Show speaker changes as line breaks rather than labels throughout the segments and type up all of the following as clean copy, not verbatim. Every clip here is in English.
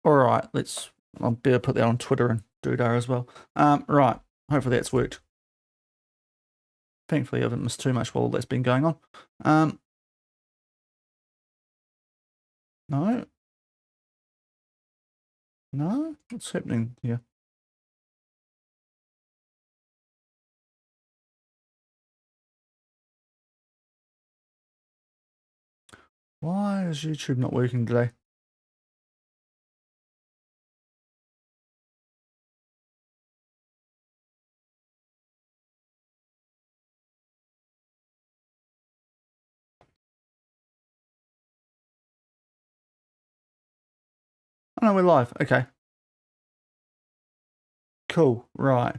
Alright, I'll better put that on Twitter and Doodar as well. Right, hopefully that's worked. Thankfully I haven't missed too much while that's been going on. No. No? What's happening here? Why is YouTube not working today? Oh no, we're live. Okay. Cool. Right.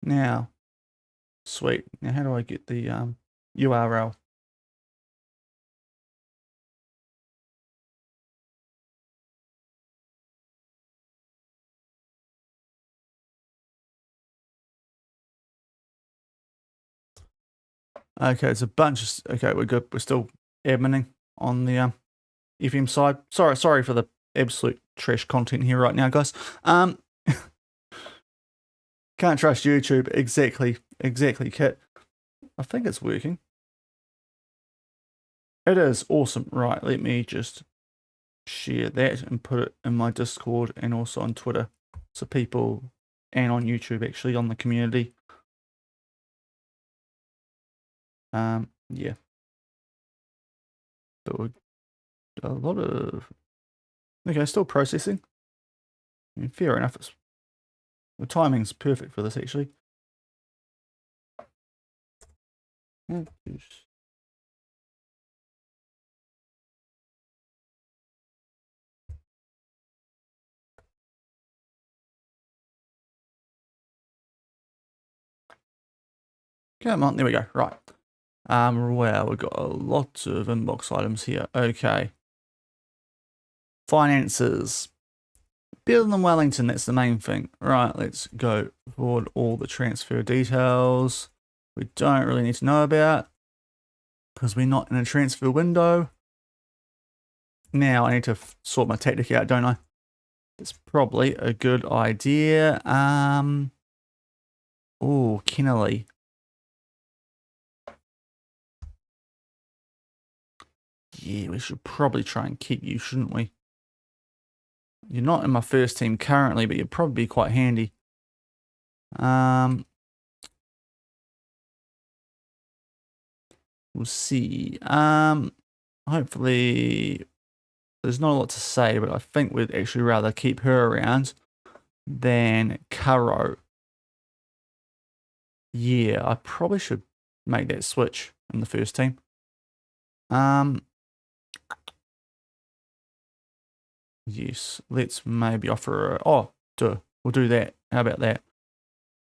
Now. Sweet. Now how do I get the URL? Okay, it's a bunch of... Okay, we're good. We're still adminning on the FM side. Sorry for the absolute trash content here right now, guys. Can't trust YouTube. Exactly, Kit. I think it's working. It is awesome. Right, let me just share that and put it in my Discord and also on Twitter. So people, and on YouTube actually, on the community. Yeah. But we're a lot of... Okay, still processing. I mean, fair enough. The timing's perfect for this, actually. Come on, there we go. Right. Well, we've got a lot of inbox items here. Okay. Finances. Better than Wellington, that's the main thing. Right, let's go forward all the transfer details we don't really need to know about because we're not in a transfer window. Now I need to sort my tactic out, don't I? It's probably a good idea. Oh, Kennelly. Yeah, we should probably try and keep you, shouldn't we? You're not in my first team currently, but you'd probably be quite handy. We'll see. Hopefully, there's not a lot to say, but I think we'd actually rather keep her around than Caro. Yeah, I probably should make that switch in the first team. Yes, let's maybe offer a... we'll do that. How about that?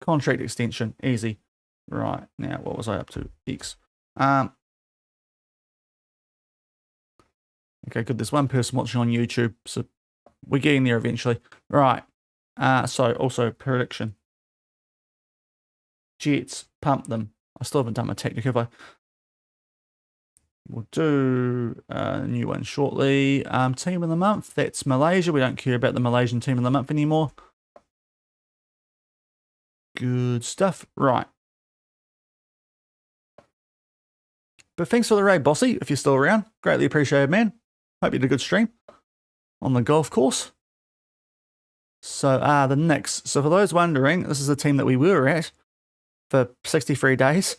Contract extension, easy. Right, now what was I up to? X. Okay, good. There's one person watching on YouTube, so we're getting there eventually. Right. So also prediction. Jets, pump them. I still haven't done my tactic, have I? We'll do a new one shortly. Team of the month, that's Malaysia. We don't care about the Malaysian team of the month anymore. Good stuff. Right. But thanks for the raid, Bossy, if you're still around. Greatly appreciated, man. Hope you had a good stream on the golf course. So, the Knicks. So for those wondering, this is the team that we were at for 63 days.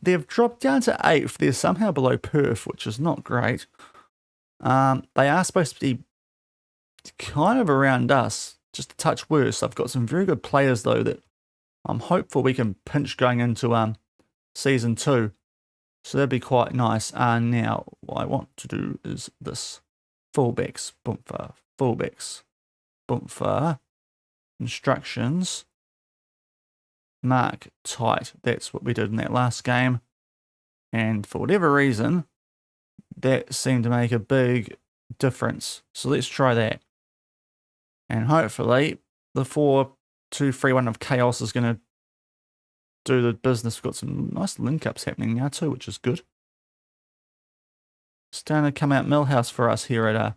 They've dropped down to 8th. They're somehow below Perth, which is not great. They are supposed to be kind of around us, just a touch worse. I've got some very good players, though, that I'm hopeful we can pinch going into Season 2. So that'd be quite nice. Now, what I want to do is this. Fullbacks, boomfa, fullbacks, boomfa, instructions. Mark tight. That's what we did in that last game. And for whatever reason, that seemed to make a big difference. So let's try that. And hopefully, the 4-2-3-1 of chaos is going to do the business. We've got some nice link-ups happening now too, which is good. Starting to come out Millhouse for us here at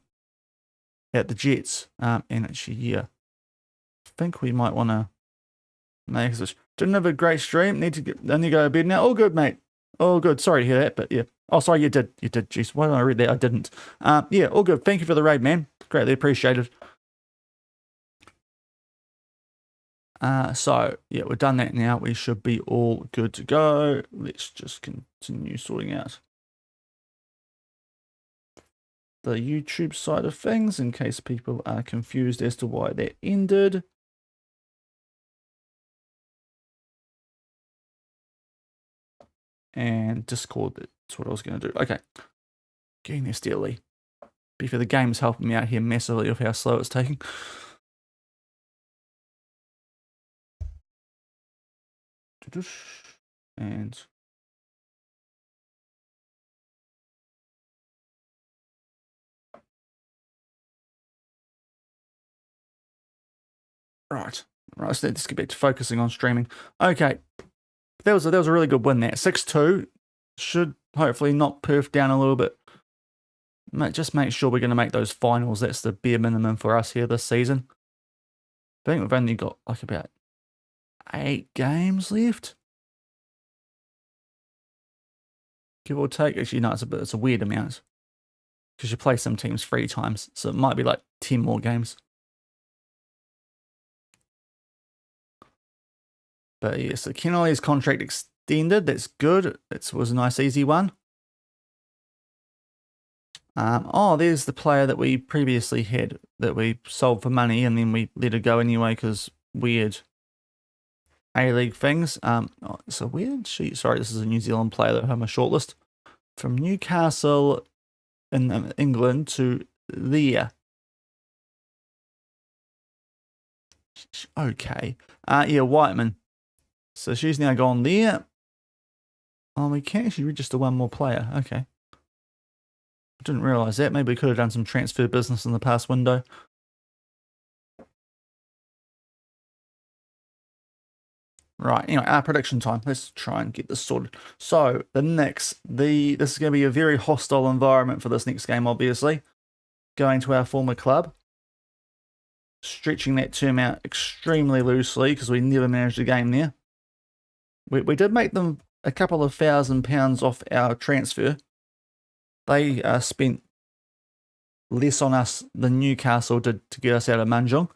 at the Jets. And actually, yeah, I think we might want to make a switch. Didn't have a great stream. Need to go to bed now. All good, mate. All good. Sorry to hear that, but yeah. Oh, sorry, you did. You did. Jeez, why did I read that? I didn't. Yeah, all good. Thank you for the raid, man. Greatly appreciated. So, yeah, we've done that now. We should be all good to go. Let's just continue sorting out the YouTube side of things in case people are confused as to why that ended. And Discord, that's what I was going to do. Okay. Getting there steadily. Because the game's helping me out here massively of how slow it's taking. And right, let's get back to focusing on streaming. Okay, that was a really good win there. 6-2 should hopefully knock Perth down a little bit. Just make sure we're going to make those finals. That's the bare minimum for us here this season. I think we've only got like about 8 games left, give or take. Actually, no, it's a weird amount because you play some teams 3 times, so it might be like 10 more games. But yeah, so Kennelly's contract extended. That's good. It was a nice, easy one. Oh, there's the player that we previously had that we sold for money and then we let it go anyway because weird A-League things. So where did she... Sorry, this is a New Zealand player that I have on my shortlist. From Newcastle in England to there. Okay. Yeah, Whiteman. So she's now gone there. Oh, we can actually register one more player. Okay. Didn't realise that. Maybe we could have done some transfer business in the past window. Right, anyway, our prediction time. Let's try and get this sorted. So, the Knicks. This is going to be a very hostile environment for this next game, obviously. Going to our former club. Stretching that term out extremely loosely because we never managed a game there. We did make them a couple of £1,000 off our transfer. They spent less on us than Newcastle did to get us out of Manjung.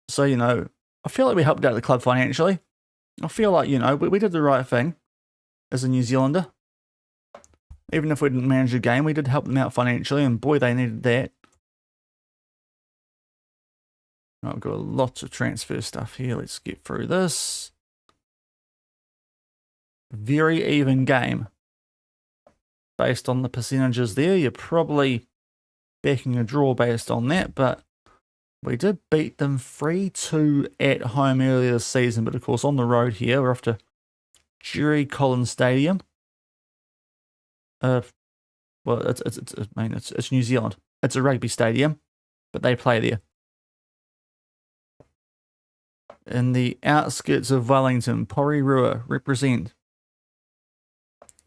So, you know, I feel like we helped out the club financially. I feel like, you know, we did the right thing as a New Zealander. Even if we didn't manage the game, we did help them out financially, and boy, they needed that. I've got lots of transfer stuff here. Let's get through this. Very even game. Based on the percentages there, you're probably backing a draw based on that, but we did beat them 3-2 at home earlier this season, but of course on the road here, we're off to Jerry Collins Stadium. Well, it's New Zealand. It's a rugby stadium, but they play there. In the outskirts of Wellington, Porirua represent.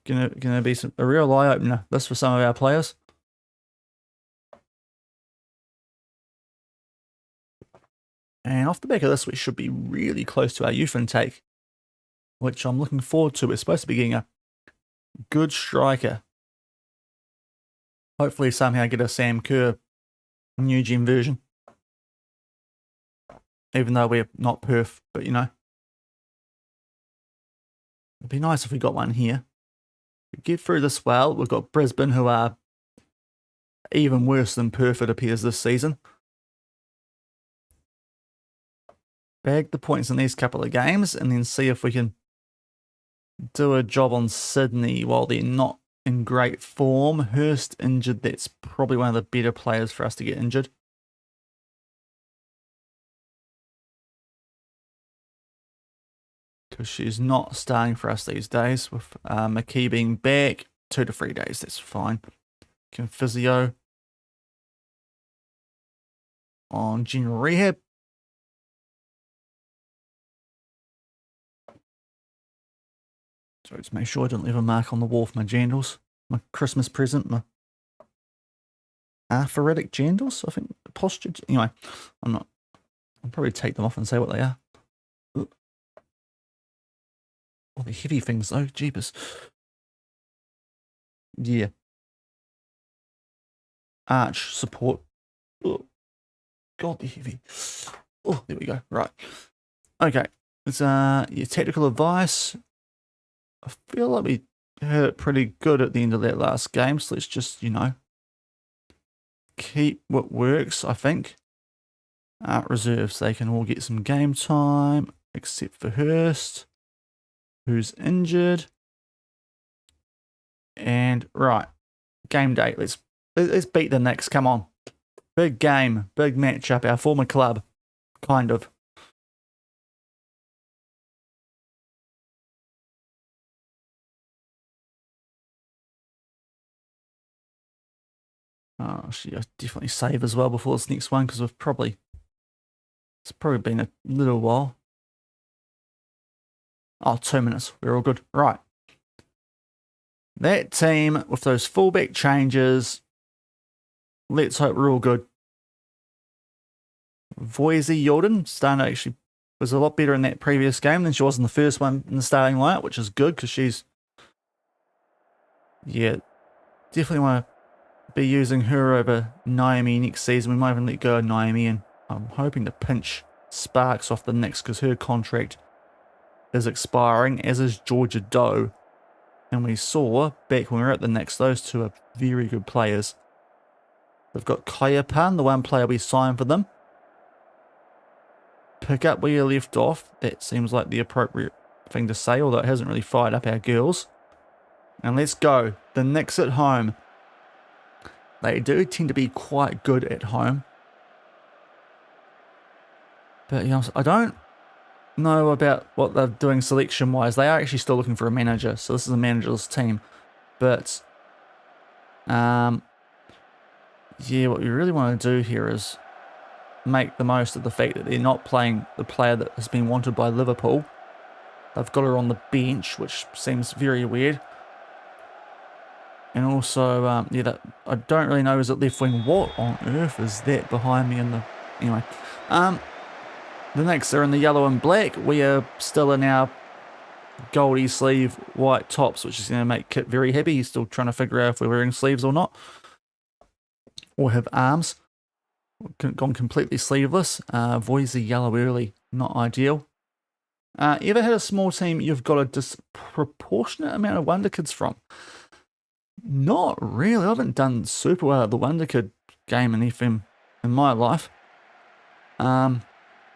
Gonna be a real eye opener. This for some of our players. And off the back of this, we should be really close to our youth intake, which I'm looking forward to. We're supposed to be getting a good striker. Hopefully somehow get a Sam Kerr new gen version. Even though we're not perf, but you know. It'd be nice if we got one here. We get through this well. We've got Brisbane, who are even worse than Perth, it appears, this season. Bag the points in these couple of games and then see if we can do a job on Sydney while they're not in great form. Hurst injured. That's probably one of the better players for us to get injured. Because she's not starting for us these days. With McKee being back, 2 to 3 days, that's fine. Can physio on general rehab. So just make sure I didn't leave a mark on the wall for my jandals. My Christmas present, my arthritic jandals, I think posture. Anyway, I'll probably take them off and say what they are. All the heavy things though, jeepers. Yeah. Arch support. Oh, God, they're heavy. Oh, there we go. Right. Okay. It's your technical advice. I feel like we had it pretty good at the end of that last game, so let's just, keep what works, I think. Reserves, they can all get some game time, except for Hurst, who's injured. And, right, game day. Let's beat the Knicks, come on. Big game, big matchup, our former club, kind of. Oh, should definitely save as well before this next one, because it's probably been a little while. Oh, 2 minutes. We're all good. Right. That team with those fullback changes, let's hope we're all good. Voisey Jordan starting to actually was a lot better in that previous game than she was in the first one in the starting lineup, which is good because she's, definitely want to be using her over Naomi next season. We might even let go of Naomi, and I'm hoping to pinch Sparks off the Knicks because her contract is expiring, as is Georgia Doe. And we saw back when we were at the Knicks, those two are very good players. We've got Kaya Pan, the one player we signed for them. Pick up where you left off. That seems like the appropriate thing to say, although it hasn't really fired up our girls. And let's go. The Knicks at home. They do tend to be quite good at home. But I don't know about what they're doing selection-wise. They are actually still looking for a manager, so this is a managerless team. But, what we really want to do here is make the most of the fact that they're not playing the player that has been wanted by Liverpool. They've got her on the bench, which seems very weird. And also, I don't really know, is it left wing? What on earth is that behind me in the... Anyway, the Knicks are in the yellow and black. We are still in our goldy sleeve white tops, which is going to make Kit very happy. He's still trying to figure out if we're wearing sleeves or not. Or have arms. Gone completely sleeveless. Voisey yellow early. Not ideal. Ever had a small team you've got a disproportionate amount of Wonder Kids from? Not really. I haven't done super well at the Wonder Kid game in FM in my life.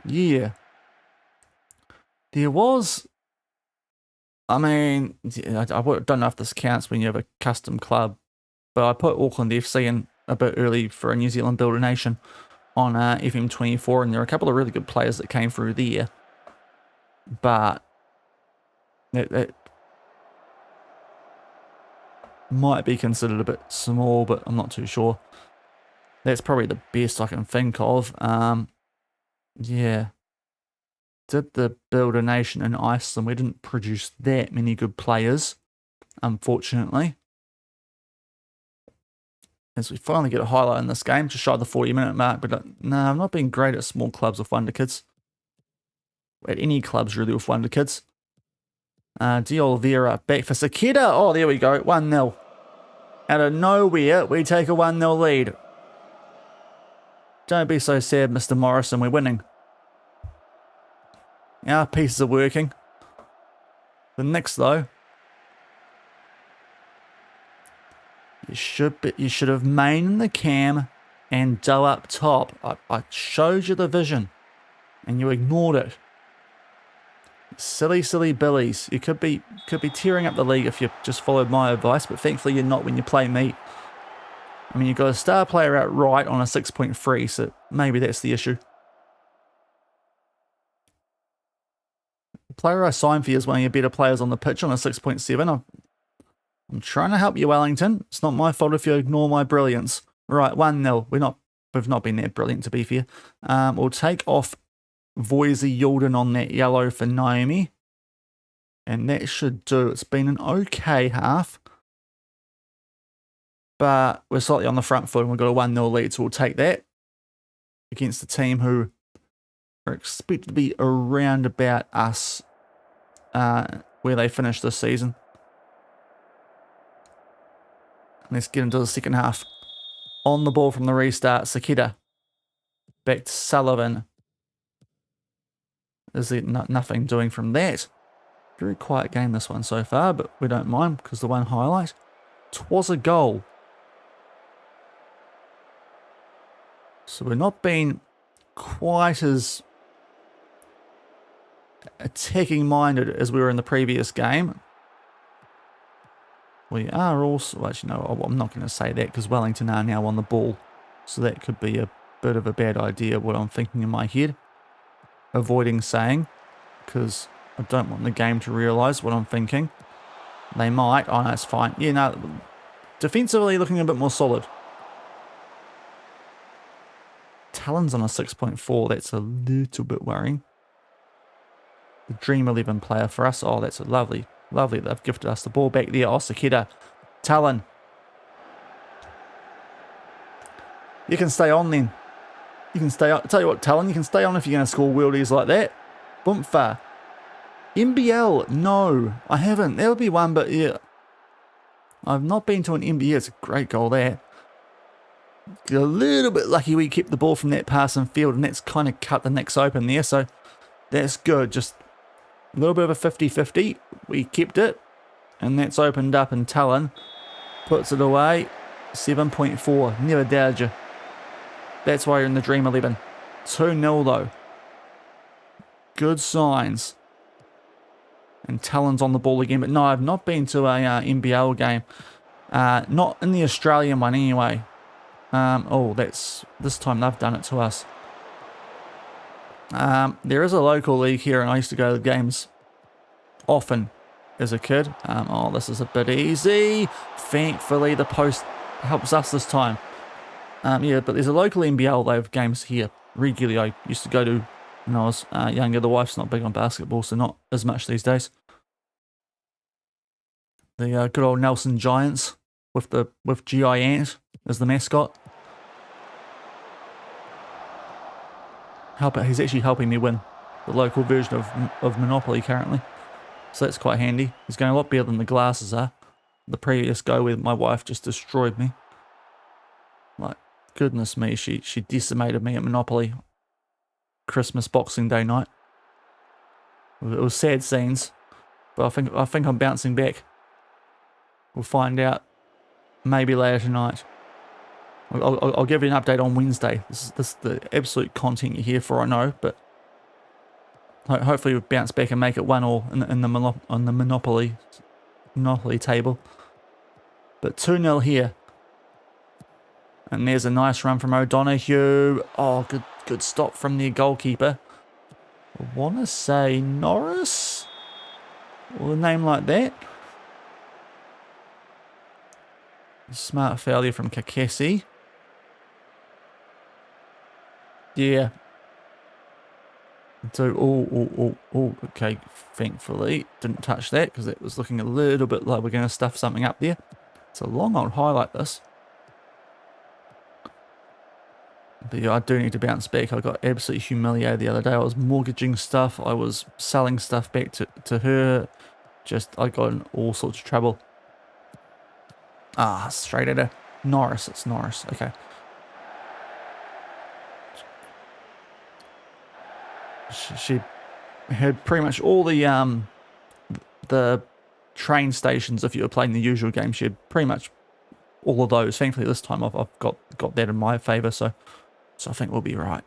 Yeah. There was... I don't know if this counts when you have a custom club, but I put Auckland FC in a bit early for a New Zealand Builder Nation on FM24, and there are a couple of really good players that came through there. But that might be considered a bit small, but I'm not too sure. That's probably the best I can think of. Yeah. Did the Builder Nation in Iceland. We didn't produce that many good players, unfortunately. As we finally get a highlight in this game, just shy of the 40-minute mark. But no, I've not been great at small clubs with Wonder Kids. At any clubs, really, with Wonder Kids. De Oliveira back for Sakeda. Oh, there we go. 1-0. Out of nowhere, we take a 1-0 lead. Don't be so sad, Mr. Morrison. We're winning. Our pieces are working. The Knicks, though. You should have main the cam and Doe up top. I showed you the vision, and you ignored it. Silly, silly Billies. You could be tearing up the league if you just followed my advice, but thankfully you're not when you play me. I mean, you've got a star player out right on a 6.3, so maybe that's the issue. The player I signed for you is one of your better players on the pitch on a 6.7. I'm trying to help you, Wellington. It's not my fault if you ignore my brilliance. Right, 1-0. We've not been that brilliant, to be fair. We'll take off Voisey Jordan on that yellow for Naomi. And that should do. It's been an okay half. But we're slightly on the front foot and we've got a 1-0 lead, so we'll take that. against a team who are expected to be around about us where they finished this season. Let's get into the second half. On the ball from the restart, Sakita. Back to Sullivan. Is there nothing doing from that? Very quiet game this one so far, but we don't mind because the one highlight, 'twas a goal. So we're not being quite as attacking minded as we were in the previous game. We are also, actually no, I'm not going to say that because Wellington are now on the ball. So that could be a bit of a bad idea, what I'm thinking in my head. Avoiding saying, because I don't want the game to realise what I'm thinking. They might. Oh, no, it's fine. Yeah, no, defensively looking a bit more solid. Talon's on a 6.4. That's a little bit worrying. The Dream 11 player for us. Oh, that's a lovely. They've gifted us the ball back there. Oh, Sakita. Talon. You can stay on then. You can stay on. Tell you what, Talon, you can stay on if you're going to score worldies like that. Boomfa. NBL. No, I haven't. There would be one, but yeah. I've not been to an NBL. It's a great goal there. A little bit lucky we kept the ball from that passing field, and that's kind of cut the Knicks open there, so that's good. Just a little bit of a 50-50. We kept it, and that's opened up, and Talon puts it away. 7.4. Never doubted you. That's why you're in the Dream 11. 2-0 though. Good signs. And Talon's on the ball again, but no, I've not been to a NBL game. Not in the Australian one anyway. Oh, that's this time they've done it to us. There is a local league here, and I used to go to the games often as a kid. Oh, this is a bit easy. Thankfully, the post helps us this time. Yeah, but there's a local NBL. They have games here regularly. I used to go to when I was younger. The wife's not big on basketball, so not as much these days. The good old Nelson Giants with GI Ant as the mascot. He's actually helping me win the local version of Monopoly currently. So that's quite handy. He's going a lot better than the glasses are. The previous go with my wife just destroyed me. Like, goodness me, she decimated me at Monopoly. Christmas Boxing Day night. It was sad scenes. But I think I'm bouncing back. We'll find out maybe later tonight. I'll give you an update on Wednesday. This is the absolute content you're here for, I know, but hopefully we'll bounce back and make it 1-1 on the Monopoly table. But 2-0 here. And there's a nice run from O'Donoghue. Oh, good stop from the goalkeeper. I want to say Norris? Or a name like that. Smart failure from Kakesi. Yeah. So, okay, thankfully didn't touch that because it was looking a little bit like we're going to stuff something up there. It's a long old highlight, this. But yeah, I do need to bounce back. I got absolutely humiliated the other day. I was mortgaging stuff. I was selling stuff back to her. I got in all sorts of trouble. Ah, straight at her. Norris, it's Norris. Okay. She had pretty much all the train stations. If you were playing the usual game, she had pretty much all of those. Thankfully, this time I've got that in my favour, so I think we'll be right.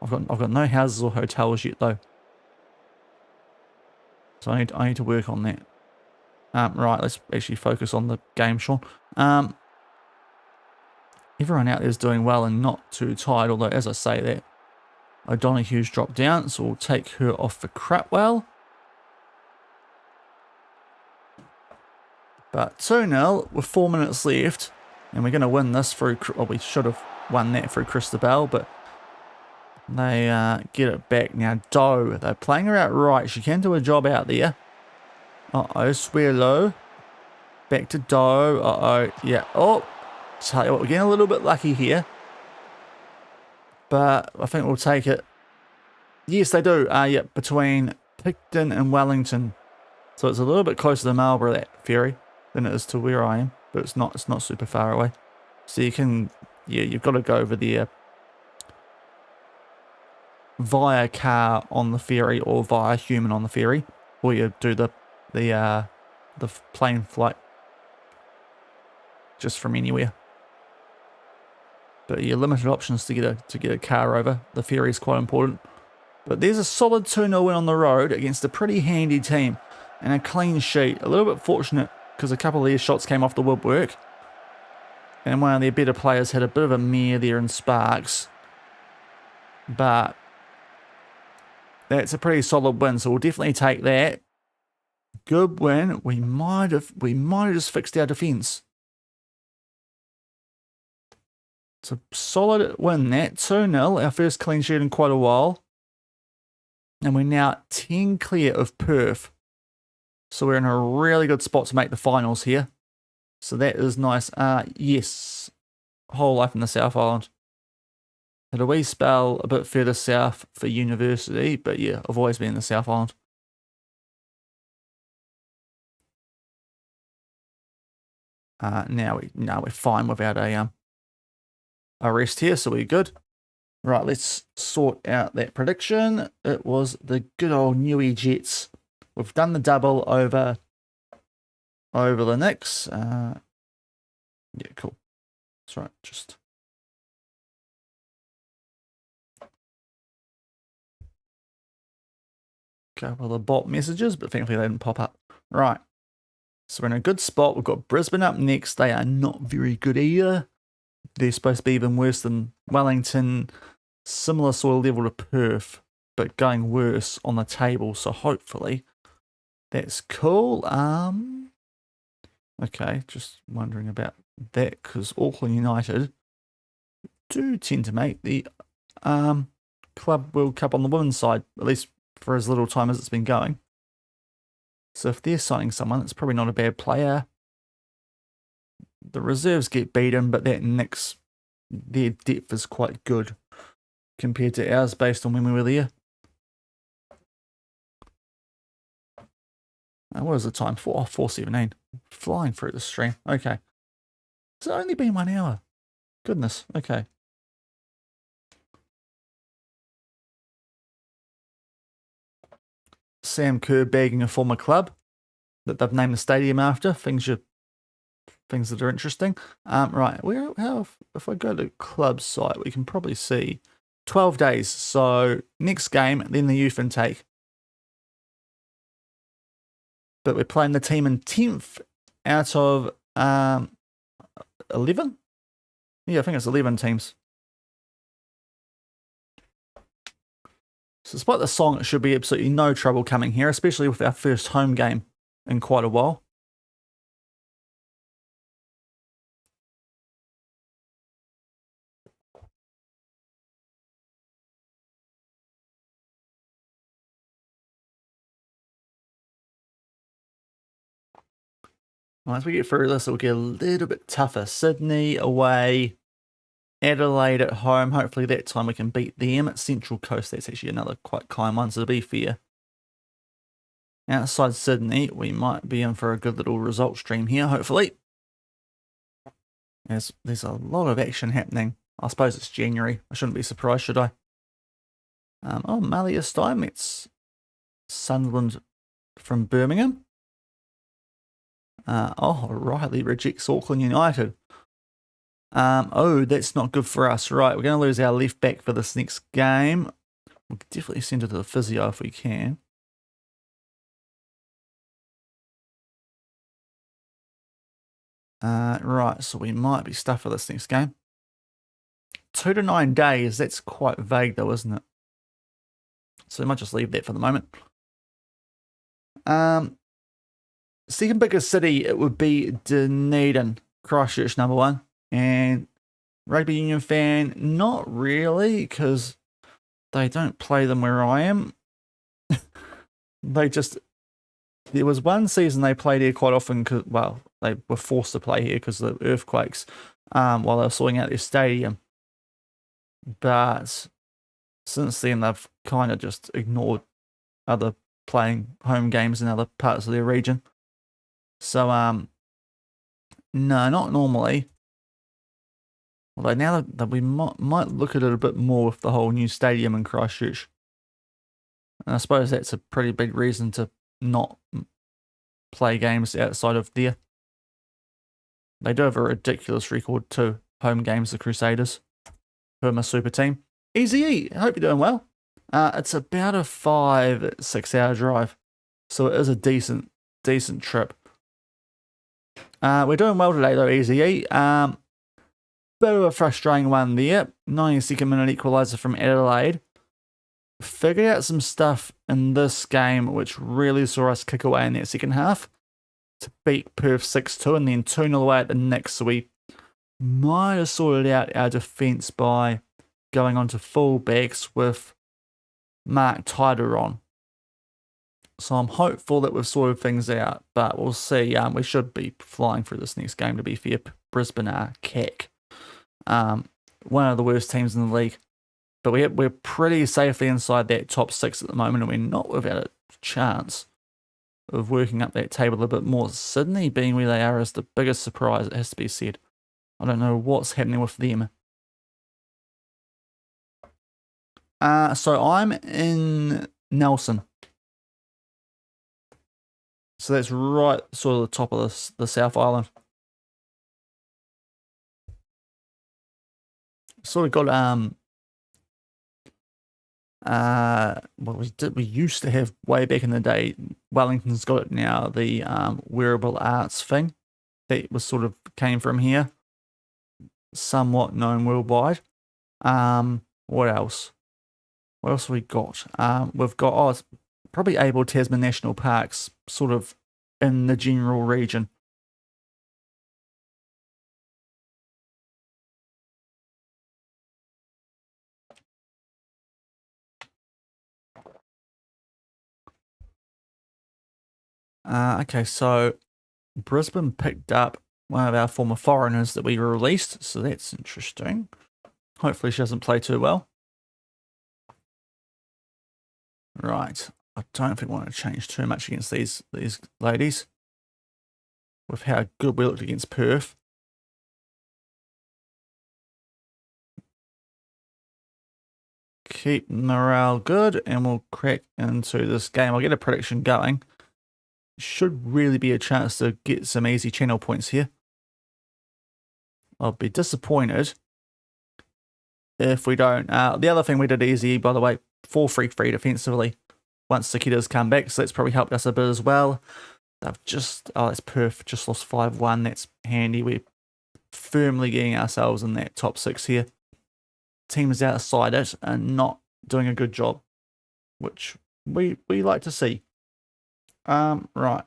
I've got no houses or hotels yet though, so I need to work on that. Right, let's actually focus on the game, Shaun. Everyone out there is doing well and not too tired, although as I say that, O'Donoghue's dropped down, so we'll take her off for Crapwell. But 2-0 with 4 minutes left, and we're going to win this through, well, we should have won that through Christabel, but they get it back. Now Doe, they're playing her out right. She can do a job out there. Uh-oh, swear low. Back to Doe. Uh-oh, yeah. Oh, tell you what, we're getting a little bit lucky here. but I think we'll take it. Yes, they do. Yeah, between Picton and Wellington. So it's a little bit closer to Marlborough, that ferry, than it is to where I am. But it's not super far away. So you can, yeah, you've got to go over there via car on the ferry or via human on the ferry, or you do the plane flight just from anywhere. But yeah, limited options to get a car over. The ferry is quite important. But there's a solid 2-0 win on the road against a pretty handy team and a clean sheet. A little bit fortunate because a couple of their shots came off the woodwork. And one of their better players had a bit of a mare there in Sparks. But that's a pretty solid win, so we'll definitely take that. Good win. We might have just fixed our defence. It's a solid win, that. 2-0, our first clean sheet in quite a while. And we're now 10 clear of Perth. So we're in a really good spot to make the finals here. So that is nice. Yes, whole life in the South Island. Had a wee spell a bit further south for university, but yeah, I've always been in the South Island. Now we're fine without a rest here, so we're good. Right, let's sort out that prediction. It was the good old Newey Jets. We've done the double over the Knicks. Yeah, cool. That's right, just couple of the bot messages, but thankfully they didn't pop up. Right, so we're in a good spot. We've got Brisbane up next. They are not very good either. They're supposed to be even worse than Wellington. Similar sort of level to Perth, but going worse on the table. So hopefully that's cool. Okay, just wondering about that because Auckland United do tend to make the Club World Cup on the women's side, at least for as little time as it's been going. So if they're signing someone, it's probably not a bad player. The reserves get beaten, but that Knicks, their depth is quite good compared to ours based on when we were there. What is the time? 4:17. Flying through the stream. Okay. It's only been 1 hour. Goodness. Okay. Sam Kerr bagging a former club that they've named the stadium after. Things that are interesting. Right. If I go to club site, we can probably see 12 days. So next game, then the youth intake. But we're playing the team in 10th out of 11? Yeah, I think it's 11 teams. So despite the song, it should be absolutely no trouble coming here, especially with our first home game in quite a while. As we get through this, it'll get a little bit tougher. Sydney away, Adelaide at home. Hopefully that time we can beat them. At Central Coast, that's actually another quite kind one, so to be fair. Outside Sydney, we might be in for a good little result stream here, hopefully. There's a lot of action happening. I suppose it's January. I shouldn't be surprised, should I? Malia Steinmetz. Sunderland from Birmingham. Riley rejects Auckland United. That's not good for us. Right, we're going to lose our left back for this next game. We'll definitely send it to the physio if we can. Right, so we might be stuffed for this next game. 2 to 9 days, that's quite vague though, isn't it? So we might just leave that for the moment. Second biggest city, it would be Dunedin, Christchurch #1. And rugby union fan, not really, because they don't play them where I am. There was one season they played here quite often, they were forced to play here because of the earthquakes while they were sorting out their stadium. but since then they've kind of just ignored other playing home games in other parts of their region. So, no, not normally. Although now that we might look at it a bit more with the whole new stadium in Christchurch. And I suppose that's a pretty big reason to not play games outside of there. They do have a ridiculous record too. Home games, the Crusaders, who are my super team. Easy E, I hope you're doing well. It's about a 5-6 hour drive, so it is a decent trip. We're doing well today though, Easy E. Bit of a frustrating one there. 92nd minute equaliser from Adelaide. Figured out some stuff in this game which really saw us kick away in that second half to beat Perth 6-2 and then 2-0 away at the Knicks. So we might have sorted out our defence by going on to full-backs with Mark Tyder on. So I'm hopeful that we've sorted things out, but we'll see. We should be flying through this next game, to be fair. Brisbane are cack. One of the worst teams in the league. But we're pretty safely inside that top 6 at the moment, and we're not without a chance of working up that table a bit more. Sydney, being where they are, is the biggest surprise, it has to be said. I don't know what's happening with them. So I'm in Nelson. So that's right sort of the top of the South Island. Sort of got we used to have way back in the day. Wellington's got it now, the wearable arts thing that was sort of came from here, somewhat known worldwide. What else? What else have we got? We've got probably Abel Tasman National Parks, sort of in the general region. Okay, so Brisbane picked up one of our former foreigners that we released, so that's interesting. Hopefully she doesn't play too well. Right, I don't think we want to change too much against these ladies with how good we looked against Perth. Keep morale good, and we'll crack into this game. I'll get a prediction going. Should really be a chance to get some easy channel points here. I'll be disappointed if we don't. The other thing we did easy, by the way, 4-3 defensively once Sakita's come back, so that's probably helped us a bit as well. They've just, that's Perth, just lost 5-1. That's handy. We're firmly getting ourselves in that top 6 here. Teams outside it and not doing a good job, which we like to see. Right.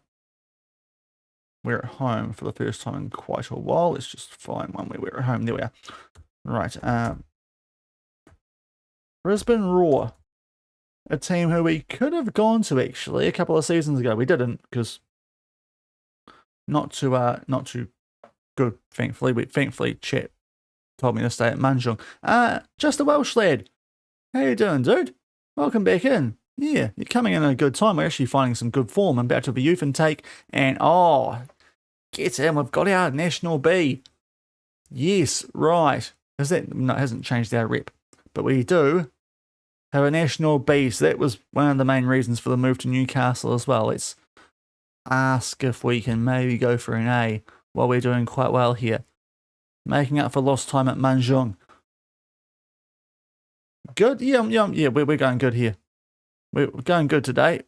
We're at home for the first time in quite a while. Let's just find one where we're at home. There we are. Right. Brisbane Roar. A team who we could have gone to actually a couple of seasons ago. We didn't because not too good, thankfully. Thankfully, Chet told me to stay at Manjung. Just a Welsh lad. How you doing, dude? Welcome back in. Yeah, you're coming in at a good time. We're actually finding some good form. I'm about to have a youth intake, and get in. We've got our National B. Yes, right. Is that no? It hasn't changed our rep, but we do have a National B. So that was one of the main reasons for the move to Newcastle as well. Let's ask if we can maybe go for an A while we're doing quite well here, making up for lost time at Manjung. Good, yeah. We're going good here. We're going good today.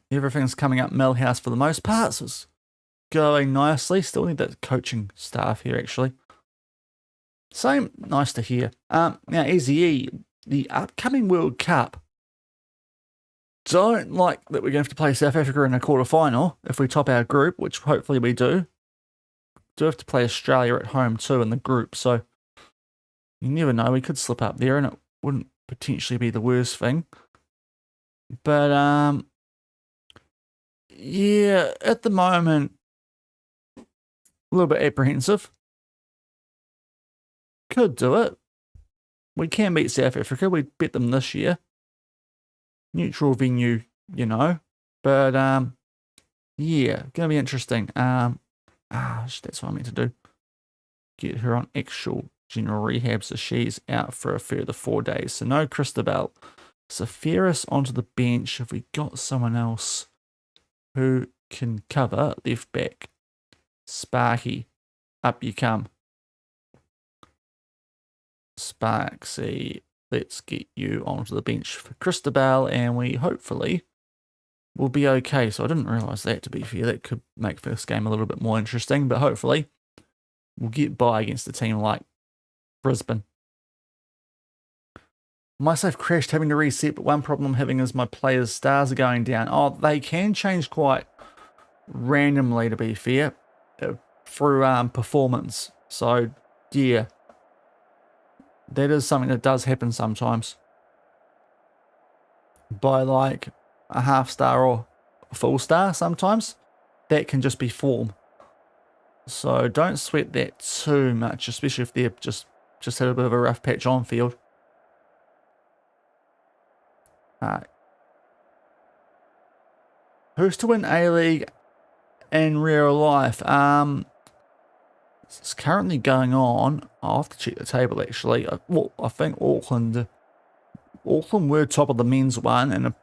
Everything's coming up Millhouse for the most part, so it's going nicely. Still need that coaching staff here, actually. Same, nice to hear. Now, Easy E, the upcoming World Cup. Don't like that we're going to have to play South Africa in a quarterfinal if we top our group, which hopefully we do. Do have to play Australia at home too in the group, so you never know. We could slip up there, and it wouldn't potentially be the worst thing. But yeah, at the moment, a little bit apprehensive could do it. We can beat South Africa. We bet them this year. Neutral venue, you know. But, yeah, going to be interesting. That's what I meant to do. Get her on actual general rehab, so she's out for a further 4 days. So no Christabel. Sephiris onto the bench. Have we got someone else who can cover left back? Sparky, up you come. Sparksy, let's get you onto the bench for Christabel, and we hopefully will be okay. So I didn't realise that, to be fair. That could make this game a little bit more interesting, but hopefully we'll get by against a team like Brisbane. My safe crashed, having to reset, but one problem I'm having is my players' stars are going down. Oh, they can change quite randomly, to be fair, through performance. So, yeah, that is something that does happen sometimes. By like a half star or a full star sometimes, that can just be form. So don't sweat that too much, especially if they've just had a bit of a rough patch on field. Who's to win A-League in real life? It's currently going on. I'll have to check the table actually. Well, I think Auckland were top of the men's one and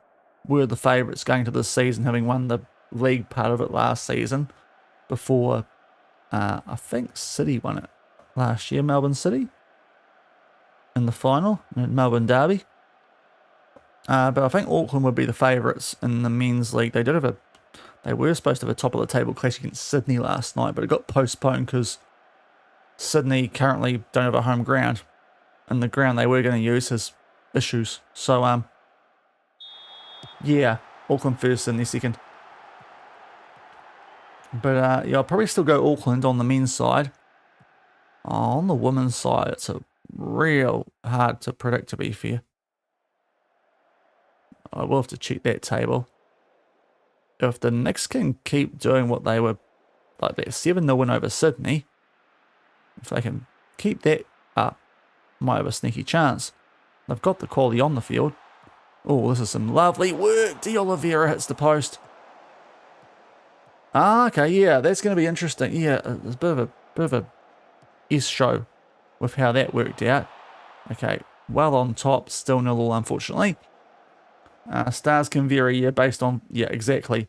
were the favourites going to this season, having won the league part of it last season before I think City won it last year, Melbourne City, in the final, in Melbourne Derby. But I think Auckland would be the favourites in the men's league. They were supposed to have a top of the table clash against Sydney last night, but it got postponed because Sydney currently don't have a home ground, and the ground they were going to use has issues. So, yeah, Auckland first, Sydney second. But, yeah, I'll probably still go Auckland on the men's side. On the women's side, it's a real hard to predict, to be fair. I will have to check that table. If the Knicks can keep doing what they were, like that 7-0 win over Sydney, if they can keep that up, might have a sneaky chance. They've got the quality on the field. Oh, this is some lovely work. De Oliveira hits the post. Okay, yeah, that's going to be interesting. Yeah, there's a bit of a S show with how that worked out. Okay, well on top, still 0-0 unfortunately. Stars can vary, yeah, based on, yeah, exactly.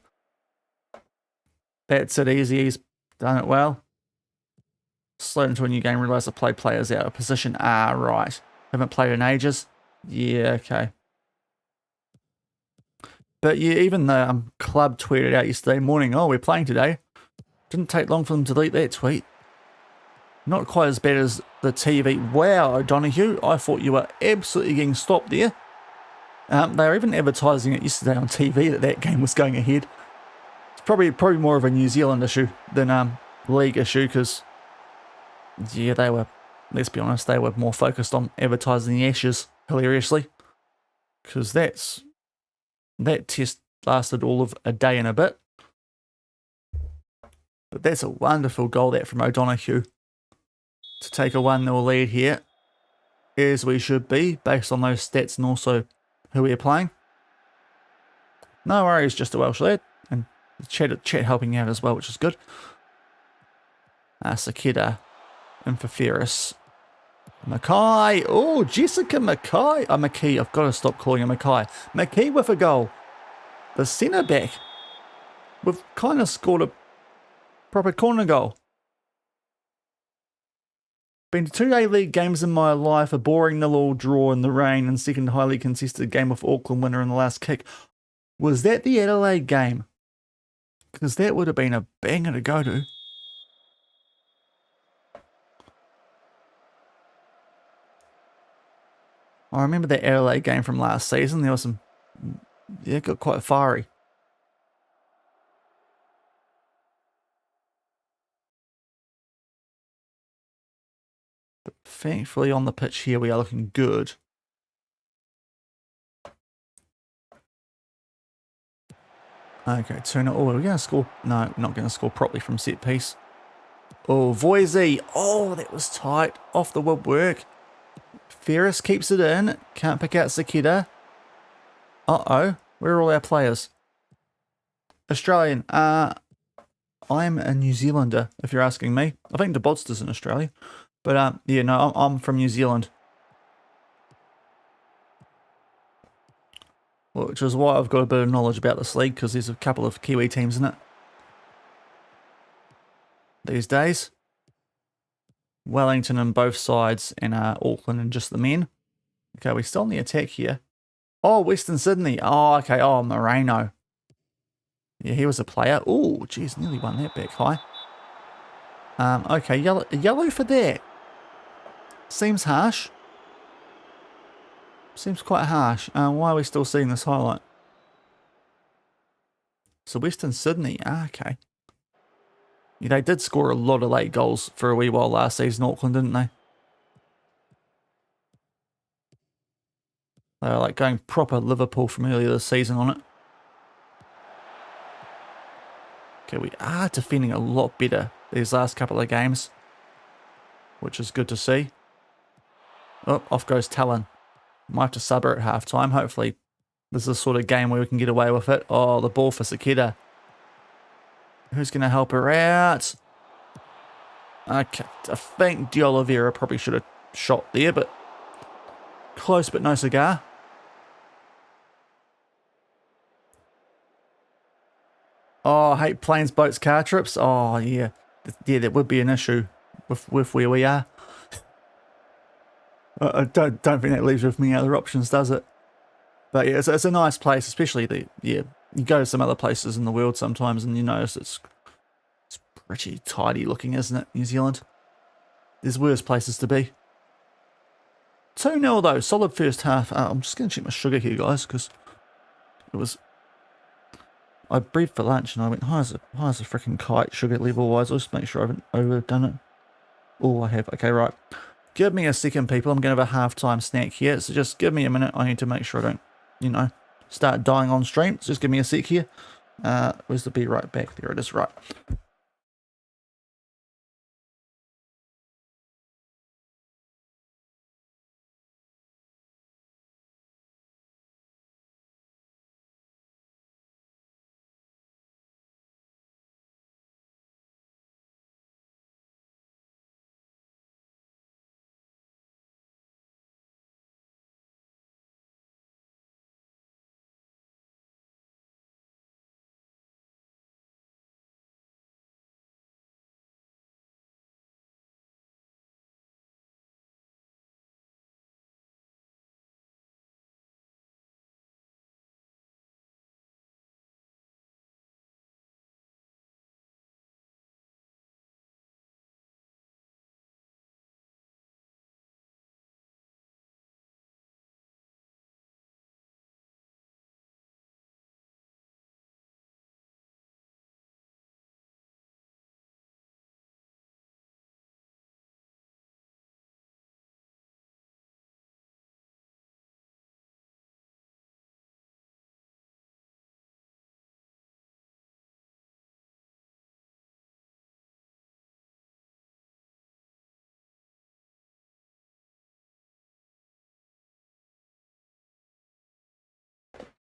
That's it, easy. He's done it well. Slowed into a new game, realised I played players out of position. Right. Haven't played in ages. Yeah, okay. But yeah, even the club tweeted out yesterday morning, oh, we're playing today. Didn't take long for them to delete that tweet. Not quite as bad as the TV. Wow, O'Donoghue, I thought you were absolutely getting stopped there. They were even advertising it yesterday on TV that game was going ahead. It's probably more of a New Zealand issue than league issue, because, yeah, they were, let's be honest, they were more focused on advertising the Ashes, hilariously. Because that test lasted all of a day and a bit. But that's a wonderful goal, that, from O'Donoghue. To take a 1-0 lead here, as we should be, based on those stats and also who we're playing. No worries, just a Welsh lad. And chat helping out as well, which is good. Sakeda and for Ferris. Mackay. Oh, Jessica Mackay. McKee. I've got to stop calling her Mackay. McKee with a goal. The centre back. We've kind of scored a proper corner goal. Been to 2 A-League games in my life, a boring 0-0 draw in the rain, and second highly contested game with Auckland winner in the last kick. Was that the Adelaide game? Because that would have been a banger to go to. I remember that Adelaide game from last season. There was some, yeah, it got quite fiery. But thankfully on the pitch here we are looking good. Okay, 2-0. Oh, are we going to score? No, not going to score properly from set piece. Oh, Voisey. Oh, that was tight. Off the woodwork. Ferris keeps it in. Can't pick out Sakita. Uh-oh. Where are all our players? Australian. I'm a New Zealander, if you're asking me. I think DeBodster's in Australia. But, yeah, no, I'm from New Zealand. Which is why I've got a bit of knowledge about this league, because there's a couple of Kiwi teams in it these days. Wellington on both sides, and Auckland and just the men. Okay, we're still on the attack here. Oh, Western Sydney. Oh, okay. Oh, Moreno. Yeah, he was a player. Oh, geez, nearly won that back high. Okay, yellow for that. Seems harsh. Seems quite harsh. Why are we still seeing this highlight? So Western Sydney. Okay. Yeah, they did score a lot of late goals for a wee while last season, Auckland, didn't they? They were like going proper Liverpool from earlier this season on it. Okay, we are defending a lot better these last couple of games, which is good to see. Oh, off goes Talon. Might have to sub her at half time. Hopefully, this is the sort of game where we can get away with it. Oh, the ball for Sakita. Who's going to help her out? Okay, I think De Oliveira probably should have shot there, but close but no cigar. Oh, I hate planes, boats, car trips. Oh, yeah. Yeah, that would be an issue with where we are. I don't think that leaves with many other options, does it? But yeah, it's a nice place, especially you go to some other places in the world sometimes and you notice it's pretty tidy looking, isn't it, New Zealand? There's worse places to be. 2-0 though, solid first half. I'm just going to check my sugar here, guys, because it was... I breathed for lunch and I went, high as a freaking kite, sugar level-wise. I'll just make sure I haven't overdone it. Oh, I have. Okay, right. Give me a second, people. I'm going to have a half-time snack here, so just give me a minute. I need to make sure I don't, start dying on stream. So just give me a sec here. Where's the be right back? There it is, right.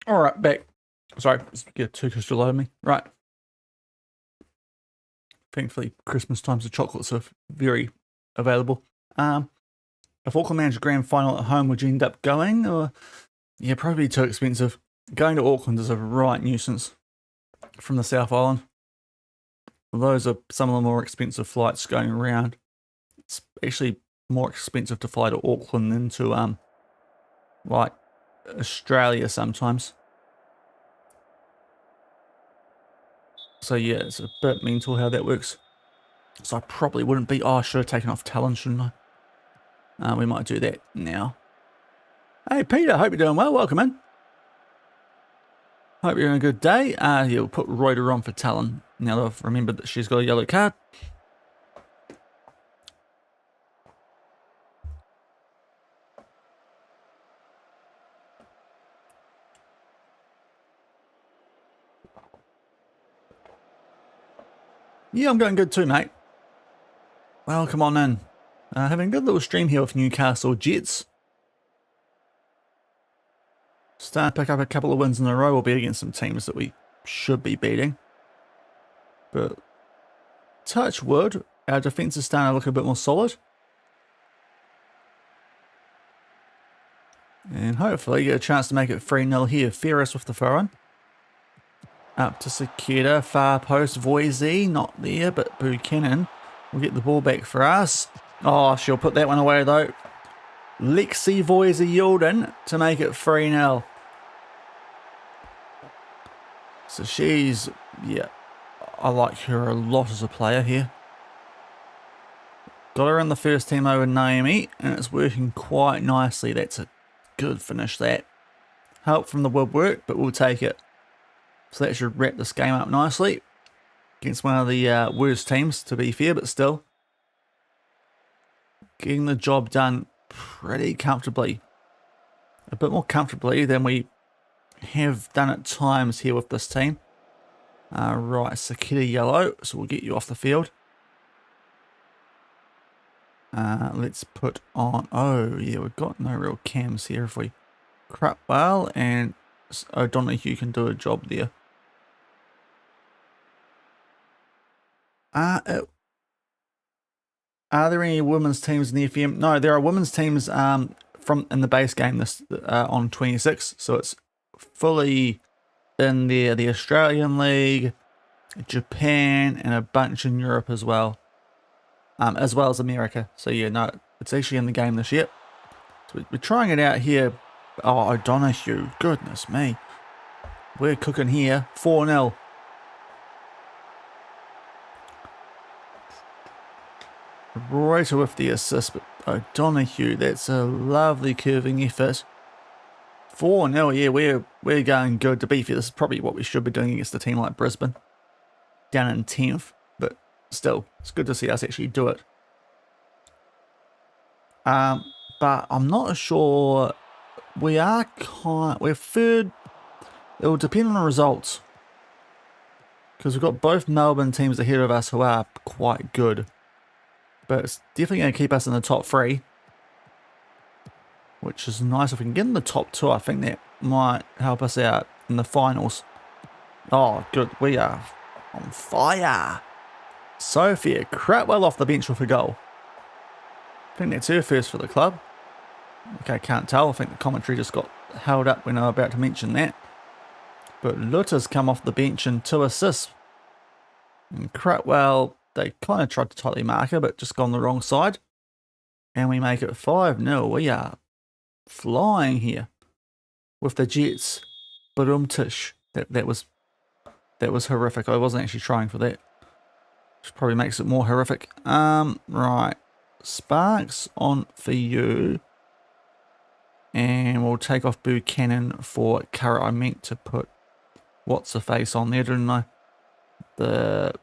All right, back. Sorry, just get too crystal out of me. Right. Thankfully, Christmas times the chocolates are very available. If Auckland managed a grand final at home, would you end up going? Or yeah, probably too expensive. Going to Auckland is a right nuisance from the South Island. Those are some of the more expensive flights going around. It's actually more expensive to fly to Auckland than to like Australia sometimes. So yeah, it's a bit mental how that works. So I probably wouldn't be... Oh, I should have taken off Talon, shouldn't I? We might do that now. Hey, Peter, hope you're doing well. Welcome in. Hope you're having a good day. Yeah, we'll put Reuter on for Talon now that I've remembered that she's got a yellow card. Yeah, I'm going good too, mate. Welcome on in. Having a good little stream here with Newcastle Jets. Starting to pick up a couple of wins in a row. We'll be against some teams that we should be beating. But touch wood, our defence is starting to look a bit more solid. And hopefully get a chance to make it 3-0 here. Ferris with the throw-in. Up to Sakita, far post, Voisey, not there, but Buchanan will get the ball back for us. Oh, she'll put that one away though. Lexi Voisey yielding to make it 3-0. So she's, yeah, I like her a lot as a player here. Got her in the first team over Naomi, and it's working quite nicely. That's a good finish, that. Help from the woodwork, but we'll take it. So that should wrap this game up nicely. Against one of the worst teams, to be fair, but still. Getting the job done pretty comfortably. A bit more comfortably than we have done at times here with this team. Right, Sakita yellow, so we'll get you off the field. Let's put on, oh yeah, we've got no real cams here. If we Crutwell and O'Donoghue can do a job there. Are there any women's teams in the FM? No, there are women's teams from in the base game this on 26, so it's fully in there. The Australian League, Japan, and a bunch in Europe as well as America. So yeah, no, it's actually in the game this year. So we're trying it out here. Oh, O'Donoghue, goodness me, we're cooking here. 4-0. Right with the assist, but O'Donoghue, that's a lovely curving effort. 4-0, yeah, we're going good. To be fair, this is probably what we should be doing against a team like Brisbane. Down in 10th, but still, it's good to see us actually do it. But I'm not sure. We're third. It will depend on the results. Because we've got both Melbourne teams ahead of us who are quite good. But it's definitely going to keep us in the top 3. Which is nice. If we can get in the top 2, I think that might help us out in the finals. Oh, good. We are on fire. Sophia Crutwell off the bench with a goal. I think that's her first for the club. Okay, can't tell. I think the commentary just got held up when I was about to mention that. But Luta's come off the bench and 2 assists. And Crutwell, they kind of tried to tightly mark her, but just gone the wrong side. And we make it 5-0. We are flying here with the Jets. But tish. That was horrific. I wasn't actually trying for that. Which probably makes it more horrific. Right. Sparks on for you. And we'll take off Buchanan for Curra. I meant to put what's her face on there, didn't I? The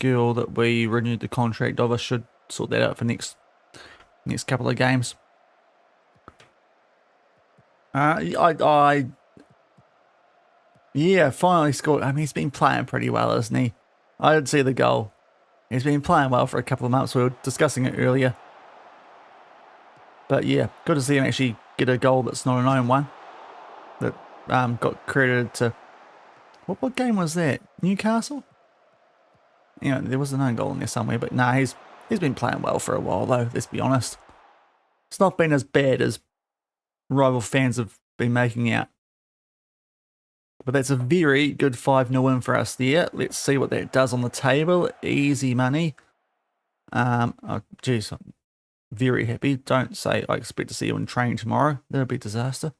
girl that we renewed the contract of. I should sort that out for next couple of games. Yeah, finally scored. I mean, he's been playing pretty well, isn't he? I didn't see the goal. He's been playing well for a couple of months. We were discussing it earlier. But yeah, good to see him actually get a goal that's not an own one. That got credited to... What game was that? Newcastle? Yeah, there was an own goal in there somewhere. But nah, he's been playing well for a while though, let's be honest. It's not been as bad as rival fans have been making out. But that's a very good 5-0 win for us there. Let's see what that does on the table. Easy money. Oh, geez, I'm very happy. Don't say I expect to see you in training tomorrow. That would be a disaster.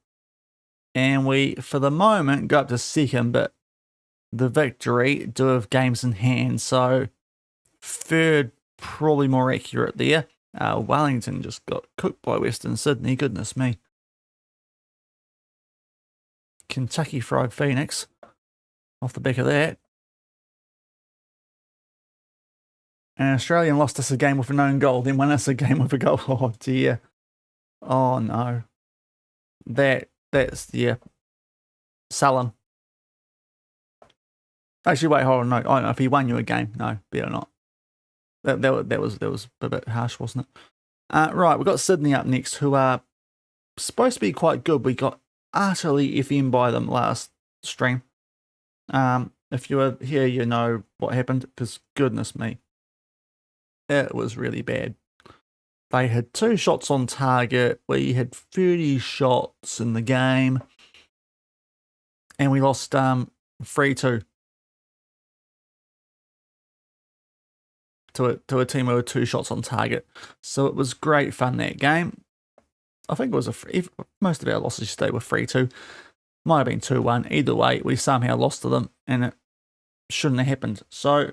And we, for the moment, go up to second, but the victory do have games in hand. So third, probably more accurate there. Wellington just got cooked by Western Sydney. Goodness me. Kentucky Fried Phoenix off the back of that. And Australian lost us a game with a known goal, then won us a game with a goal. Oh dear. Oh no. That's yeah. Sullen. Actually, wait, hold on. No, I don't know if he won you a game. No, better not. That was a bit harsh, wasn't it? Right, we've got Sydney up next, who are supposed to be quite good. We got utterly FM by them last stream. If you were here, you know what happened, because goodness me, it was really bad. They had 2 shots on target. We had 30 shots in the game, and we lost 3-2 to a team with 2 shots on target. So it was great fun, that game. I think it was most of our losses today were 3-2. Might have been 2-1. Either way, we somehow lost to them, and it shouldn't have happened. So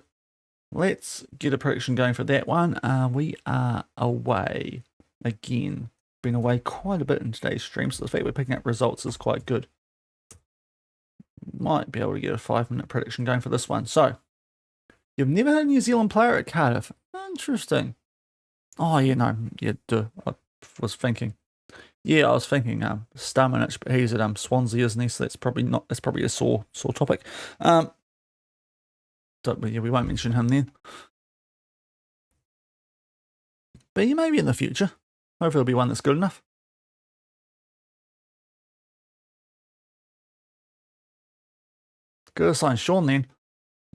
let's get a prediction going for that one. We are away again. Been away quite a bit in today's stream, so the fact we're picking up results is quite good. Might be able to get a 5-minute prediction going for this one. So, you've never had a New Zealand player at Cardiff? Interesting. Oh, yeah, no, yeah, duh. I was thinking. Yeah, I was thinking Starmanich, but he's at Swansea, isn't he? So that's probably not. That's probably a sore topic. Yeah, we won't mention him then. But yeah, maybe in the future. Hopefully it'll be one that's good enough. Good sign, Shaun. Then,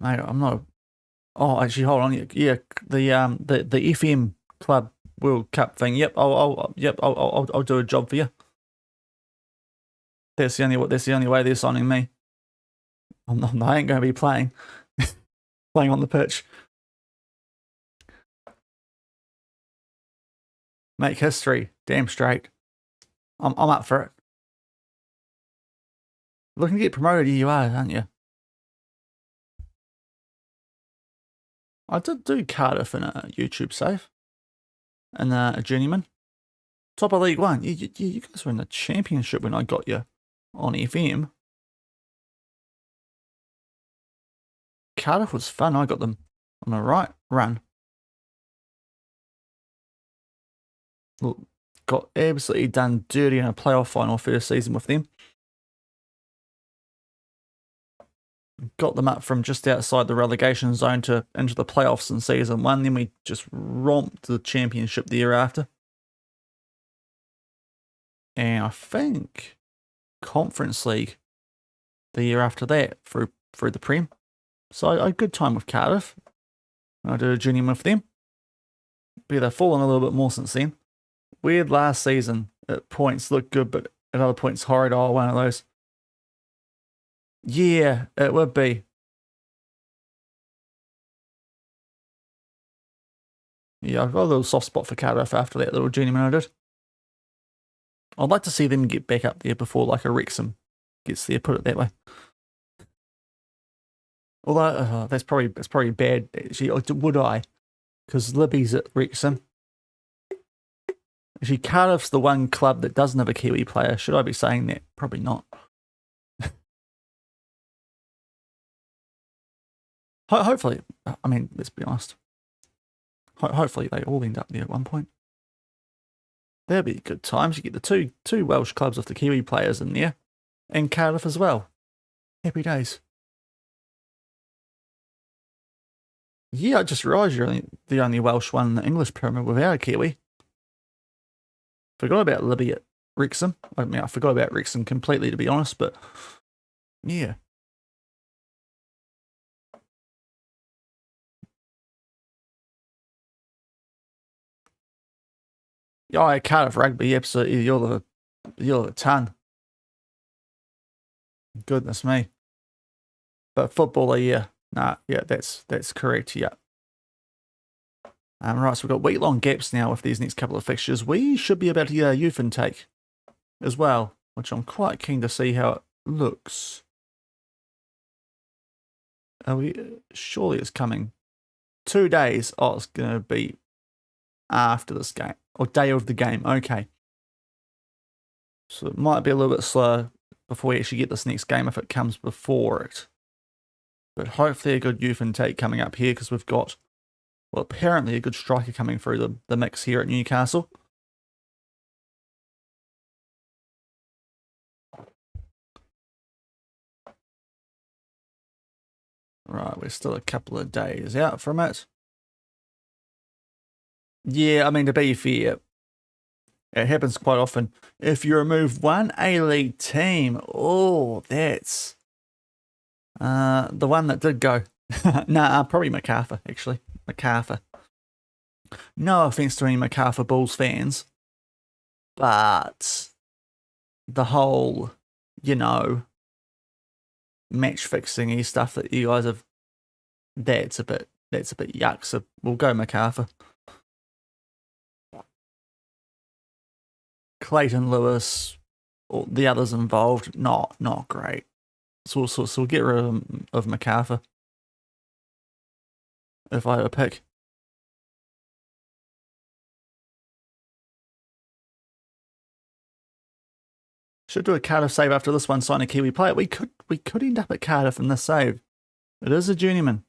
mate, I'm not. Oh, actually, hold on. Yeah, the FM Club World Cup thing. Yep, I'll do a job for you. That's the only way they're signing me. I ain't going to be playing on the pitch. Make history, damn straight. I'm up for it. Looking to get promoted, you are, aren't you? I did do Cardiff in a YouTube save. And a Journeyman. Top of League One. You guys were in the championship when I got you on FM. Cardiff was fun. I got them on the right run. Look, got absolutely done dirty in a playoff final first season with them. Got them up from just outside the relegation zone to into the playoffs in season 1. Then we just romped the championship the year after. And I think Conference League the year after that through the Prem. So I had a good time with Cardiff. I did a Journeyman with them. But they've fallen a little bit more since then. Weird last season. At points looked good, but at other points horrid. Oh, one of those. Yeah, it would be. Yeah, I've got a little soft spot for Cardiff after that little Journeyman I did. I'd like to see them get back up there before like a Wrexham gets there, put it that way. Although that's probably bad actually. Would I? Because Libby's at Wrexham. Actually, Cardiff's the one club that doesn't have a Kiwi player. Should I be saying that? Probably not. Hopefully, I mean, let's be honest. Hopefully they all end up there at one point. That'd be good times. You get the two Welsh clubs with the Kiwi players in there, and Cardiff as well. Happy days. Yeah, I just realised you're the only Welsh one in the English Premier without a Kiwi. Forgot about Libby at Wrexham. I mean, I forgot about Wrexham completely, to be honest, but yeah. Yeah, Cardiff Rugby, absolutely. You're the ton. Goodness me. But footballer, yeah. Nah, yeah, that's correct, yeah. Right, so we've got week-long gaps now with these next couple of fixtures. We should be about to get a youth intake as well, which I'm quite keen to see how it looks. Surely it's coming. 2 days. Oh, it's going to be after this game. Or day of the game. Okay. So it might be a little bit slower before we actually get this next game if it comes before it. But hopefully a good youth intake coming up here because we've got, well, apparently a good striker coming through the mix here at Newcastle. Right, we're still a couple of days out from it. Yeah, I mean, to be fair, it happens quite often. If you remove one A-League team, oh, that's the one that did go. Nah, probably MacArthur, actually. MacArthur. No offense to any MacArthur Bulls fans, but the whole, match fixing stuff that you guys have, that's a bit yuck. So we'll go MacArthur. Clayton Lewis, or the others involved, not great. So we'll get rid of MacArthur if I had a pick. Should do a Cardiff save after this one, sign a Kiwi player. We could end up at Cardiff in this save. It is a journeyman.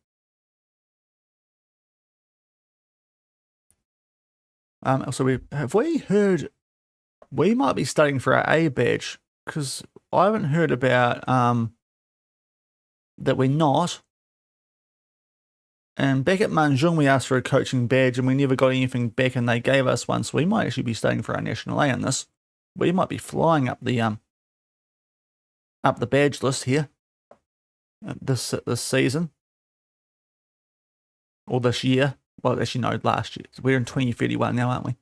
So we heard we might be studying for our A badge, because I haven't heard about that we're not. And back at Manjung, we asked for a coaching badge and we never got anything back, and they gave us one. So we might actually be studying for our national A in this. We might be flying up the badge list here this season, or this year. Well, actually, no, last year. We're in 2031 now, aren't we?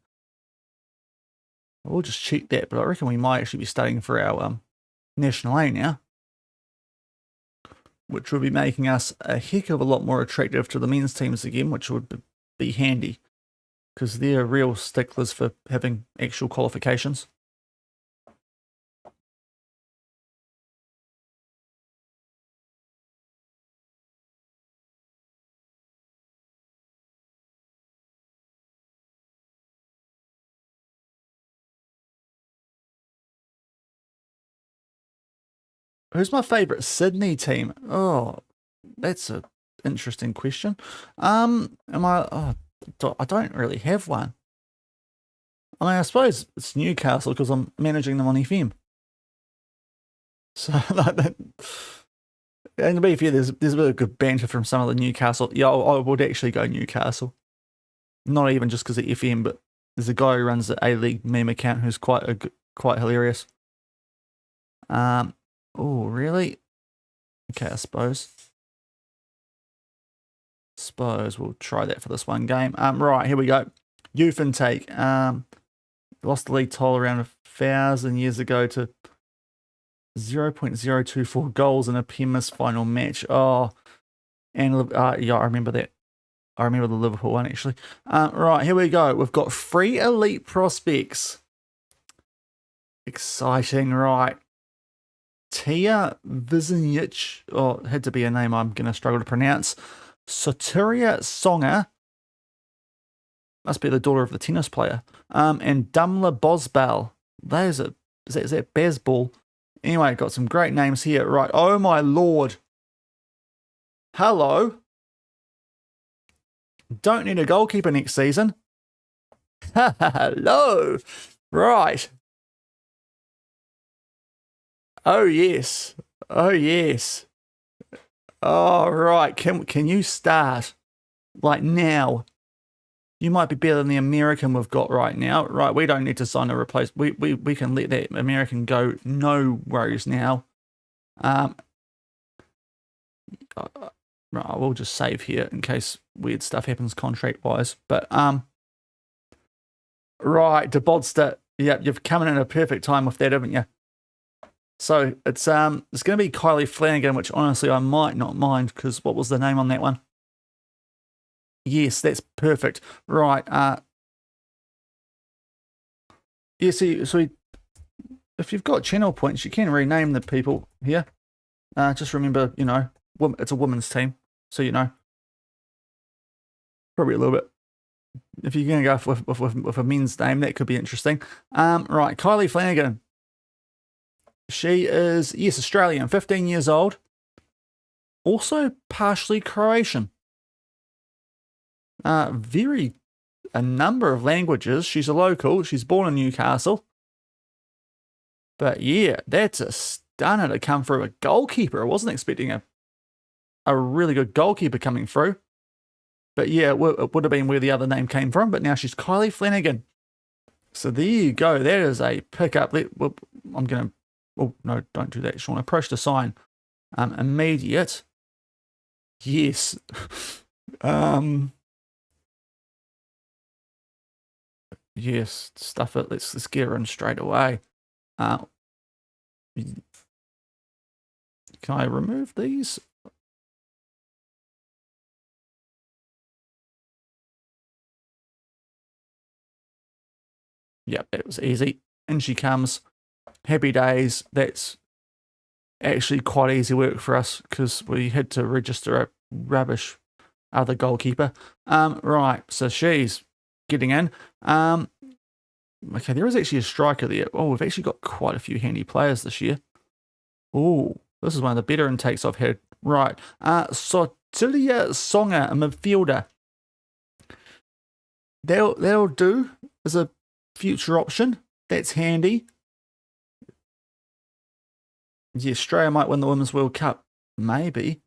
We'll just check that, but I reckon we might actually be studying for our national A now, which will be making us a heck of a lot more attractive to the men's teams again, which would be handy, because they're real sticklers for having actual qualifications. Who's my favourite Sydney team? Oh, that's an interesting question. I don't really have one. I mean, I suppose it's Newcastle because I'm managing them on FM. So like that. And to be fair, there's a bit of good banter from some of the Newcastle. Yeah, I would actually go Newcastle. Not even just because of FM, but there's a guy who runs the A-League meme account who's quite hilarious. Oh, really? Okay, I suppose we'll try that for this one game. Right, here we go. Youth intake. Lost the league title around 1,000 years ago to 0.024 goals in a PMS final match. Oh, and yeah, I remember that. I remember the Liverpool one, actually. Right, here we go. We've got 3 elite prospects. Exciting, right. Tia Vizinic, it had to be a name I'm going to struggle to pronounce. Soteria Songa, must be the daughter of the tennis player. And Dumla Bosbal. Is that Bazball? Anyway, got some great names here. Right, oh my lord. Hello. Don't need a goalkeeper next season. Hello. Right. Oh, yes. Oh, yes. Oh, right. Can you start? Like now. You might be better than the American we've got right now. Right, we don't need to sign a replacement. We can let that American go. No worries now. Right, we'll just save here in case weird stuff happens contract-wise. But, right, De Bodster. Yep, you've come in at a perfect time with that, haven't you? So it's going to be Kylie Flanagan, which honestly I might not mind, because what was the name on that one? Yes, that's perfect. Right. Yeah, so if you've got channel points, you can rename the people here. Just remember, it's a women's team, so probably a little bit. If you're going to go with a men's name, that could be interesting. Right, Kylie Flanagan. She is, yes, Australian, 15 years old. Also partially Croatian. A number of languages. She's a local. She's born in Newcastle. But yeah, that's a stunner to come through a goalkeeper. I wasn't expecting a really good goalkeeper coming through. But yeah, it would have been where the other name came from, but now she's Kylie Flanagan. So there you go. That is a pickup. I'm going to, oh, no, don't do that, Shaun. Approach to sign. Immediate. Yes. Yes, stuff it. Let's get her in straight away. Can I remove these? Yep, it was easy. In she comes. Happy days. That's actually quite easy work for us because we had to register a rubbish other goalkeeper. Right, so she's getting in. Okay, there is actually a striker there. Oh, we've actually got quite a few handy players this year. Oh, this is one of the better intakes I've had. Right, Sotilia Songa, a midfielder. That'll do as a future option. That's handy. Yeah, Australia might win the Women's World Cup. Maybe.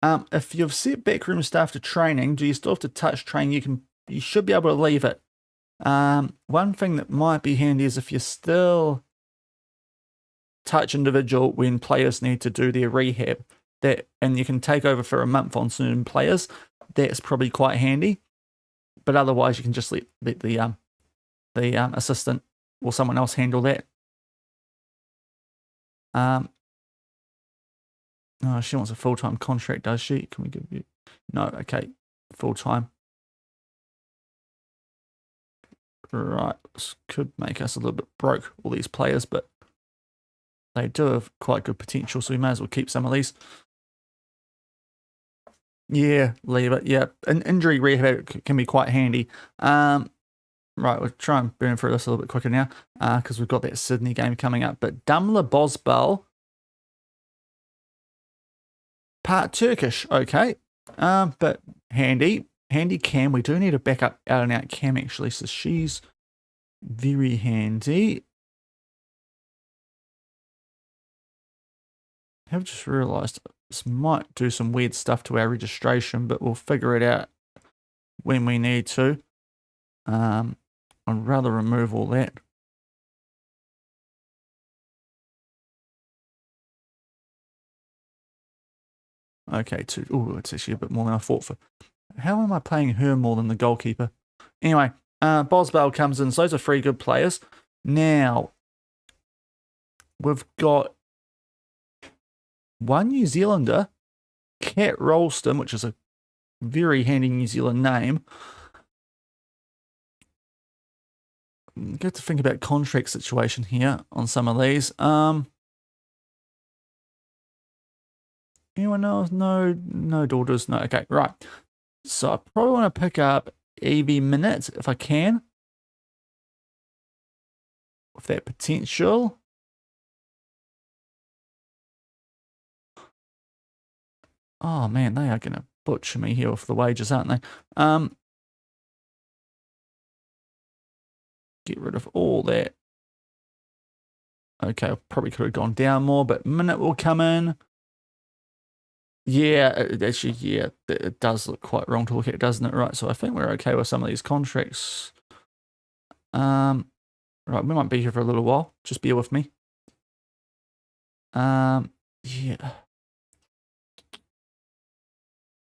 If you've set backroom staff to training, do you still have to touch train? You should be able to leave it. One thing that might be handy is if you still touch individual when players need to do their rehab, and you can take over for a month on certain players. That's probably quite handy. But otherwise, you can just let the assistant or someone else handle that. Oh, she wants a full-time contract, does she? Can we give you? No, okay, full-time. Right, this could make us a little bit broke, all these players, but they do have quite good potential, so we may as well keep some of these. Yeah, leave it. Yeah, an injury rehab can be quite handy. Right, we'll try and burn through this a little bit quicker now because we've got that Sydney game coming up. But Damla Bozbal, part Turkish, okay. But handy cam. We do need a backup out and out cam actually, so she's very handy. I've just realised this might do some weird stuff to our registration, but we'll figure it out when we need to. I'd rather remove all that. Okay, oh, it's actually a bit more than I thought for. How am I paying her more than the goalkeeper? Anyway, Bosbell comes in, so those are 3 good players. Now, we've got one New Zealander, Kat Rolston, which is a very handy New Zealand name. Get to think about contract situation here on some of these. Anyone else? No daughters. No. Okay, right. So I probably want to pick up Evie Minute if I can. With that potential. Oh man, they are going to butcher me here with the wages, aren't they? Get rid of all that. Okay, I probably could have gone down more, but Minute will come in. Yeah, actually, yeah, it does look quite wrong to look at, doesn't it? Right, so I think we're okay with some of these contracts. Right, we might be here for a little while. Just bear with me. Yeah.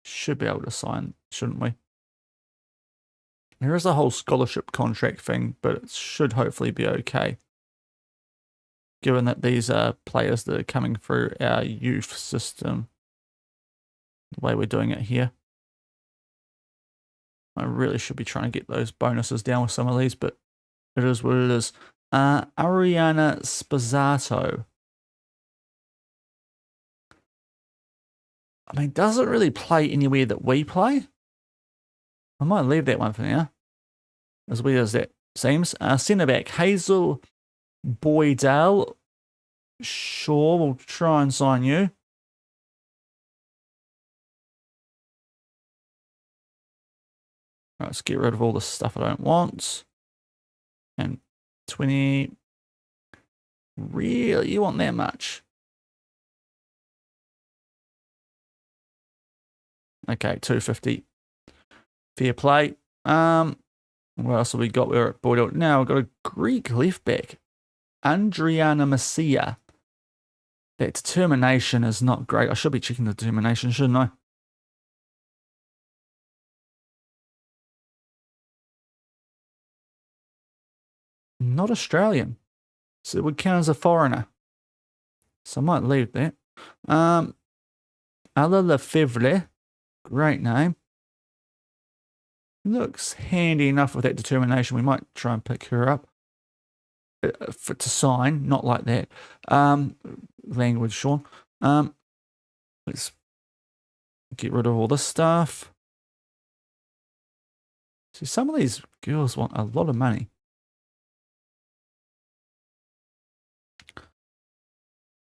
Should be able to sign, shouldn't we? There is a whole scholarship contract thing, but it should hopefully be okay. Given that these are players that are coming through our youth system, the way we're doing it here. I really should be trying to get those bonuses down with some of these, but it is what it is. Ariana Spazzato. I mean, doesn't really play anywhere that we play. I might leave that one for now. As weird as that seems. Centre back, Hazel Boydell. Sure, we'll try and sign you. Right, let's get rid of all the stuff I don't want. And 20. Really? You want that much? Okay, 250. Fair play. What else have we got? We're at Bordeaux. Now we've got a Greek left back, Andriana Messia. That determination is not great. I should be checking the determination, shouldn't I? Not Australian. So it would count as a foreigner. So I might leave that. Ala Lefevre. Great name. Looks handy enough with that determination. We might try and pick her up to sign. Not like that. Language, Shaun. Let's get rid of all this stuff. See, some of these girls want a lot of money.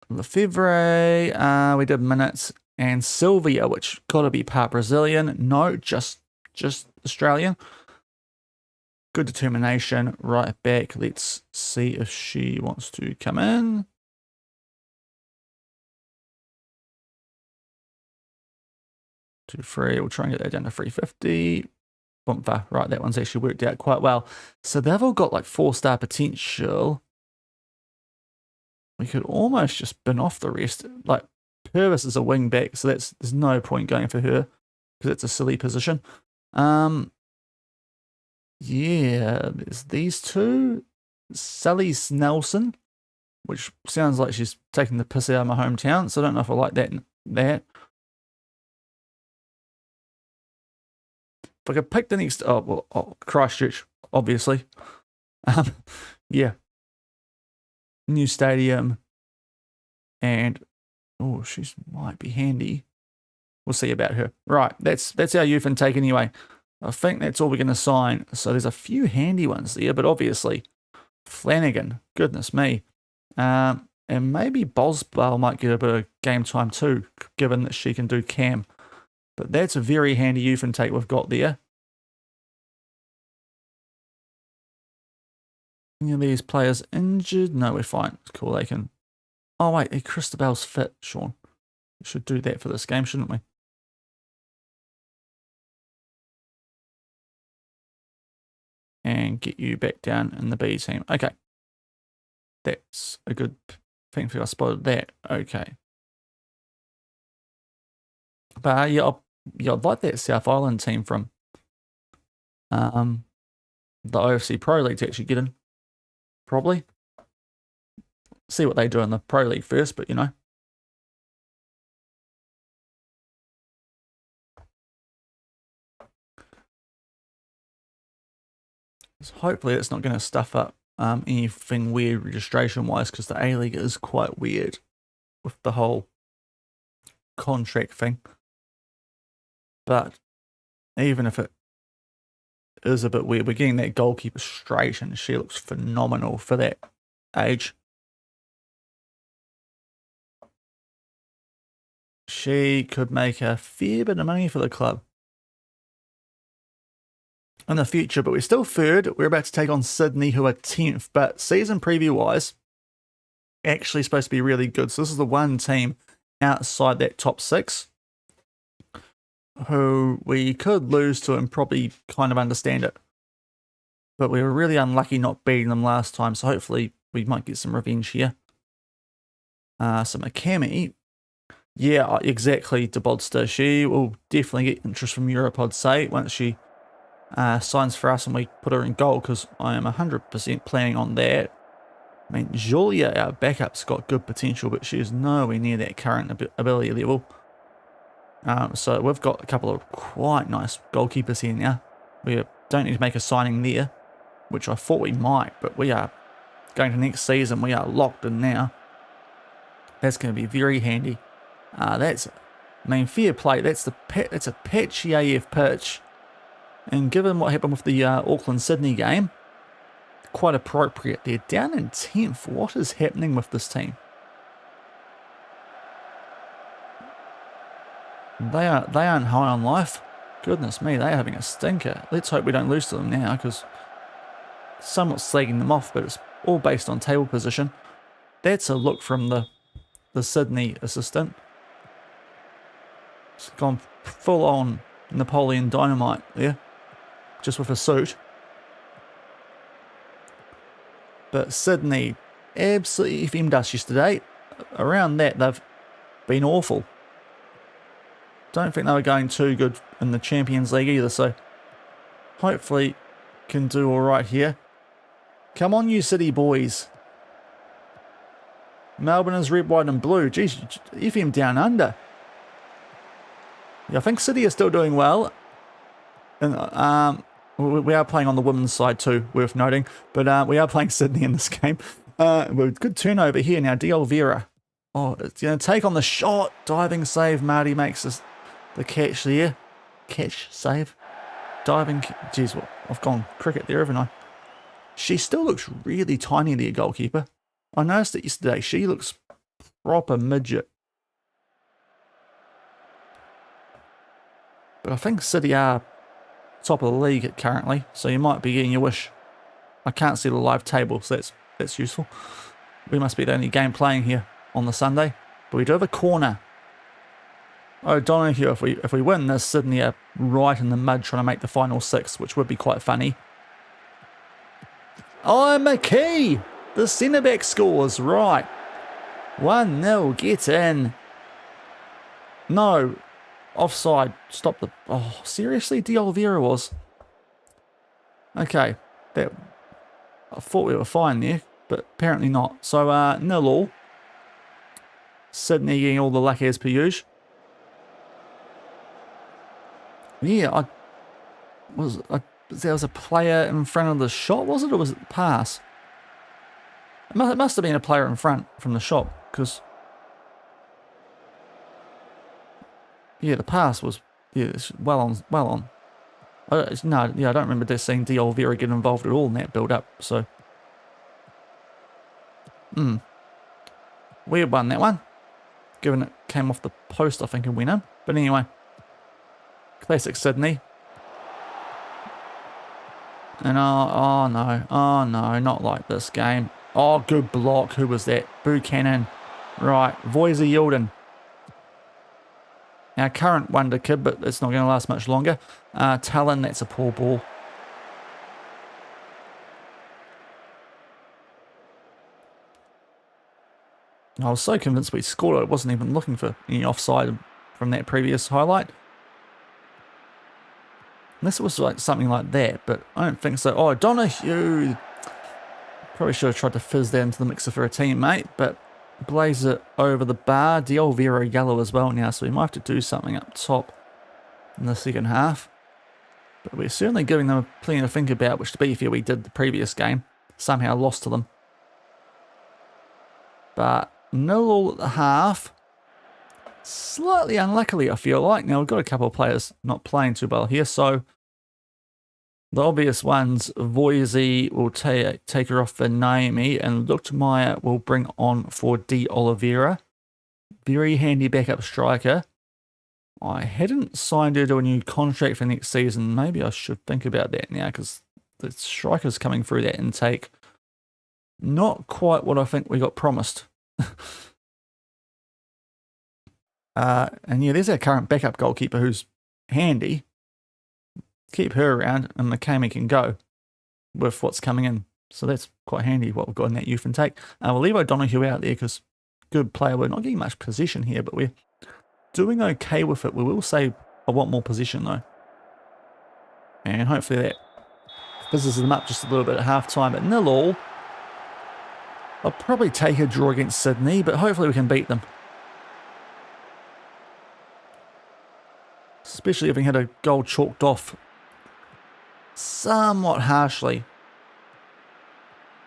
Lefevre, we did minutes, and Sylvia, which got to be part Brazilian. No, just Australian. Good determination, right back. Let's see if she wants to come in. Two free. We'll try and get that down to 350. Boomfa. Right, that one's actually worked out quite well. So they've all got like 4-star potential. We could almost just bin off the rest. Like, Purvis is a wing back, so there's no point going for her because it's a silly position. Yeah, there's these two. Sally Snelson, which sounds like she's taking the piss out of my hometown, so I don't know if I like that. If I could pick the next, Christchurch, obviously. Yeah. New stadium, and she might be handy. We'll see about her. Right, that's our youth intake anyway. I think that's all we're going to sign. So there's a few handy ones there, but obviously Flanagan, goodness me, and maybe Boswell might get a bit of game time too, given that she can do cam. But that's a very handy youth intake we've got there. Any of these players injured? No, we're fine. It's cool. They can. Oh, wait. Christabel's fit, Shaun. We should do that for this game, shouldn't we? And get you back down in the B team. Okay. That's a good thing for you. I spotted that. Okay. But yeah, I'd like that South Island team from the OFC Pro League to actually get in. Probably. See what they do in the Pro League first, but you know. So hopefully it's not going to stuff up anything weird registration-wise, because the A-League is quite weird with the whole contract thing. But even if it is a bit weird, we're getting that goalkeeper straight, and she looks phenomenal for that age. She could make a fair bit of money for the club in the future, but we're still third. We're about to take on Sydney, who are 10th, but season preview-wise, actually supposed to be really good. So this is the one team outside that top 6 who we could lose to and probably kind of understand it. But we were really unlucky not beating them last time, so hopefully we might get some revenge here. So McCammy, yeah, exactly, DeBodster. She will definitely get interest from Europe, I'd say, once she signs for us and we put her in goal, because I am 100% planning on that. I mean, Julia, our backup's got good potential, but she is nowhere near that current ability level. So we've got a couple of quite nice goalkeepers here now. We don't need to make a signing there, which I thought we might, but we are going to next season. We are locked in now. That's going to be very handy. I mean, fair play. That's a patchy AF pitch. And given what happened with the Auckland-Sydney game, quite appropriate. They're down in 10th. What is happening with this team? They aren't high on life. Goodness me, they are having a stinker. Let's hope we don't lose to them now, because somewhat slagging them off, but it's all based on table position. That's a look from the Sydney assistant. It's gone full on Napoleon Dynamite there. just with a suit. But Sydney absolutely FM'd us yesterday. Around that, they've been awful. Don't think they were going too good in the Champions League either, so hopefully can do all right here. Come on, you City boys. Melbourne is red, white and blue. Geez, FM down under. Yeah, I think City are still doing well. And we are playing on the women's side too, worth noting. But we are playing Sydney in this game. With good turnover here now. De Oliveira. Oh, it's going to take on the shot. Diving save. Marty makes the catch there. Catch, save. Diving. Jeez, well, I've gone cricket there, haven't I? She still looks really tiny there, goalkeeper. I noticed it yesterday. She looks proper midget. But I think City are top of the league currently, so you might be getting your wish. I can't see the live table, so that's useful. We must be the only game playing here on the Sunday. But we do have a corner. O'Donoghue, if we win this, Sydney are right in the mud trying to make the final 6, which would be quite funny. Oh, McKee! The centre-back scores, right. 1-0, get in. No, offside, stop the... Oh, seriously? De Oliveira was? Okay, I thought we were fine there, but apparently not. So, 0-0. Sydney getting all the luck as per usual. Yeah, there was a player in front of the shot, was it? Or was it the pass? It must have been a player in front from the shot, because... Yeah, the pass was... Yeah, it's well on. I don't remember just seeing De Oliveira get involved at all in that build-up, so... We had won that one. Given it came off the post, I think, and went in. But anyway. Classic Sydney. And oh no, not like this game. Oh, good block. Who was that? Buchanan. Right, Voiser Yilden. Our current wonder kid, but it's not going to last much longer. Talon, that's a poor ball. I was so convinced we scored it. I wasn't even looking for any offside from that previous highlight. Unless it was like something like that, but I don't think so. Oh, Donahue. Probably should have tried to fizz that into the mixer for a teammate, but blaze it over the bar. De Oliveira yellow as well now, so we might have to do something up top in the second half. But we're certainly giving them plenty to think about, which to be fair we did the previous game. Somehow lost to them. But 0-0 at the half. Slightly unluckily, I feel like. Now, we've got a couple of players not playing too well here, so the obvious ones, Voisey will take her off for Naomi, and Luchtmeyer will bring on for De Oliveira. Very handy backup striker. I hadn't signed her to a new contract for next season. Maybe I should think about that now, because the striker's coming through that intake. Not quite what I think we got promised. And yeah, there's our current backup goalkeeper who's handy. Keep her around and McCamey can go with what's coming in. So that's quite handy what we've got in that youth intake. We'll leave O'Donoghue out there because good player. We're not getting much possession here, but we're doing okay with it. We will say I want more possession though. And hopefully that fizzes them up just a little bit at half-time. But 0-0. I'll probably take a draw against Sydney, but hopefully we can beat them. Especially if we had a goal chalked off somewhat harshly.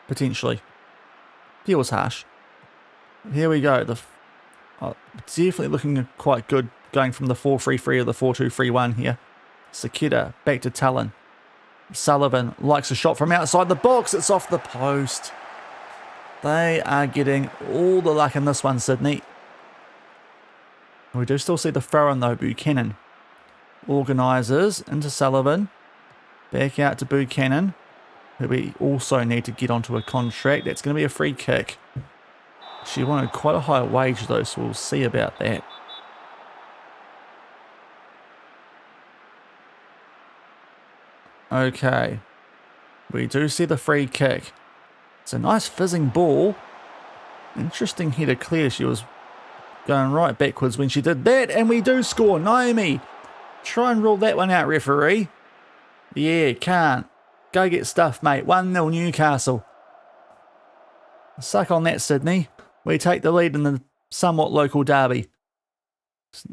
Potentially. Feels harsh. Here we go. Definitely looking quite good going from the 4-3-3 to the 4-2-3-1 here. Sakita back to Talon. Sullivan likes a shot from outside the box. It's off the post. They are getting all the luck in this one, Sydney. We do still see the throw-in though, Buchanan. Organisers into Sullivan. Back out to Buchanan, who we also need to get onto a contract. That's going to be a free kick. She wanted quite a high wage though, so we'll see about that. Okay. We do see the free kick. It's a nice fizzing ball. Interesting header clear. She was going right backwards when she did that. And we do score. Naomi, try and rule that one out, referee. Yeah, can't. Go get stuffed, mate. 1-0 Newcastle. Suck on that, Sydney. We take the lead in the somewhat local derby.